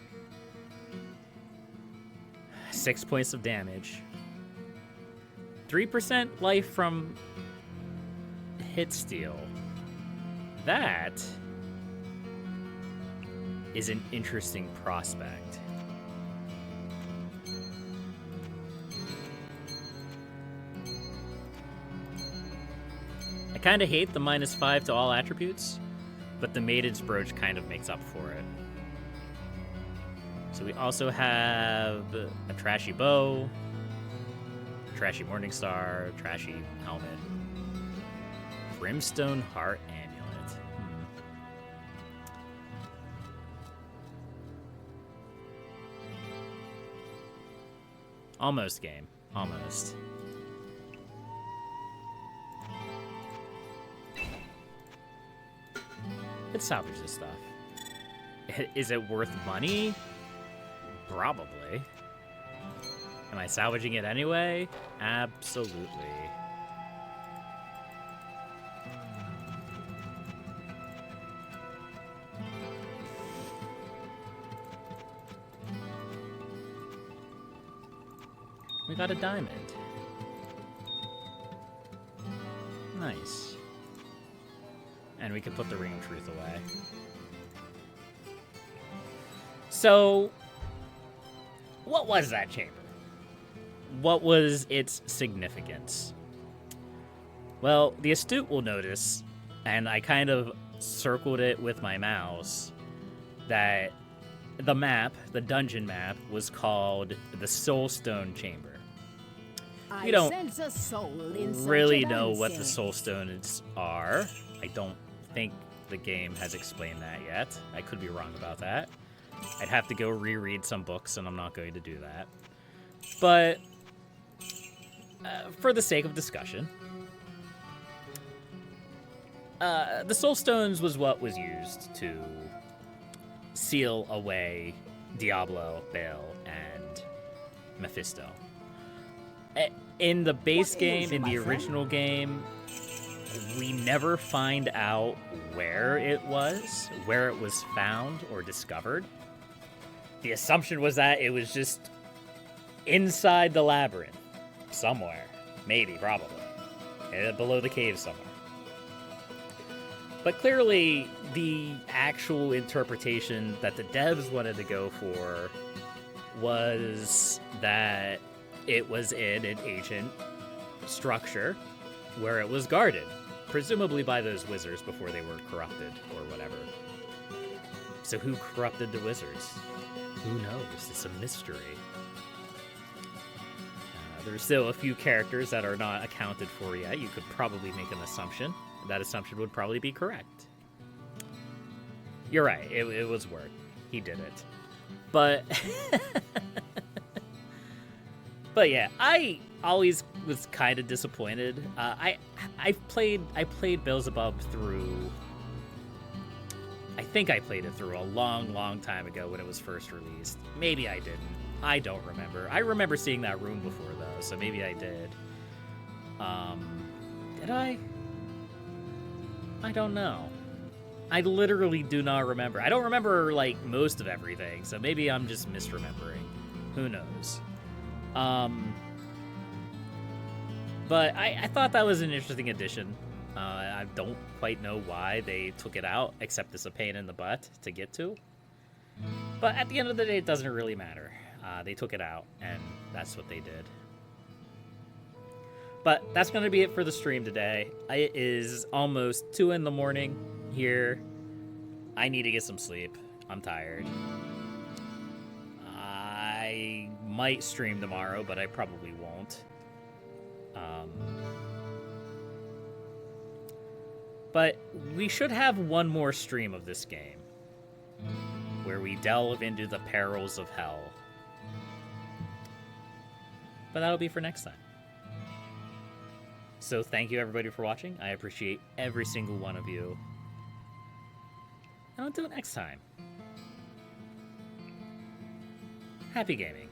6 points of damage. 3% life from hit steal. That is an interesting prospect. I kind of hate the -5 to all attributes, but the Maiden's Brooch kind of makes up for it. So we also have a trashy bow, trashy Morningstar, trashy helmet, Brimstone Heart Amulet. Almost game. Almost. Let's salvage this stuff. Is it worth money? Probably. Am I salvaging it anyway? Absolutely. We got a diamond. Nice. And we can put the Ring of Truth away. So, what was that chamber? What was its significance? Well, the astute will notice, and I kind of circled it with my mouse, that the map, the dungeon map, was called the Soulstone Chamber. We don't really know what the Soulstones are. I don't think the game has explained that yet. I could be wrong about that. I'd have to go reread some books, and I'm not going to do that. But for the sake of discussion, the Soulstones was what was used to seal away Diablo, Baal, and Mephisto. In the base game, in the original game, we never find out where it was found or discovered. The assumption was that it was just inside the labyrinth, somewhere. Maybe, probably. Below the cave somewhere. But clearly, the actual interpretation that the devs wanted to go for was that it was in an ancient structure where it was guarded, presumably by those wizards before they were corrupted or whatever. So who corrupted the wizards? Who knows? It's a mystery. There's still a few characters that are not accounted for yet. You could probably make an assumption. That assumption would probably be correct. You're right. It was Word. He did it. But... But yeah, I always was kind of disappointed. I played Belzebub through... I think I played it through a long, long time ago when it was first released. Maybe I didn't. I don't remember. I remember seeing that room before, though, so maybe I did. Did I? I don't know. I literally do not remember. I don't remember, like, most of everything, so maybe I'm just misremembering. Who knows? But I thought that was an interesting addition. I don't quite know why they took it out, except it's a pain in the butt to get to. But at the end of the day, it doesn't really matter. They took it out, and that's what they did. But that's going to be it for the stream today. It is almost 2 in the morning here. I need to get some sleep. I'm tired. I might stream tomorrow, but I probably won't. But we should have one more stream of this game, where we delve into the perils of hell. But that'll be for next time. So thank you everybody for watching. I appreciate every single one of you. And until next time, happy gaming.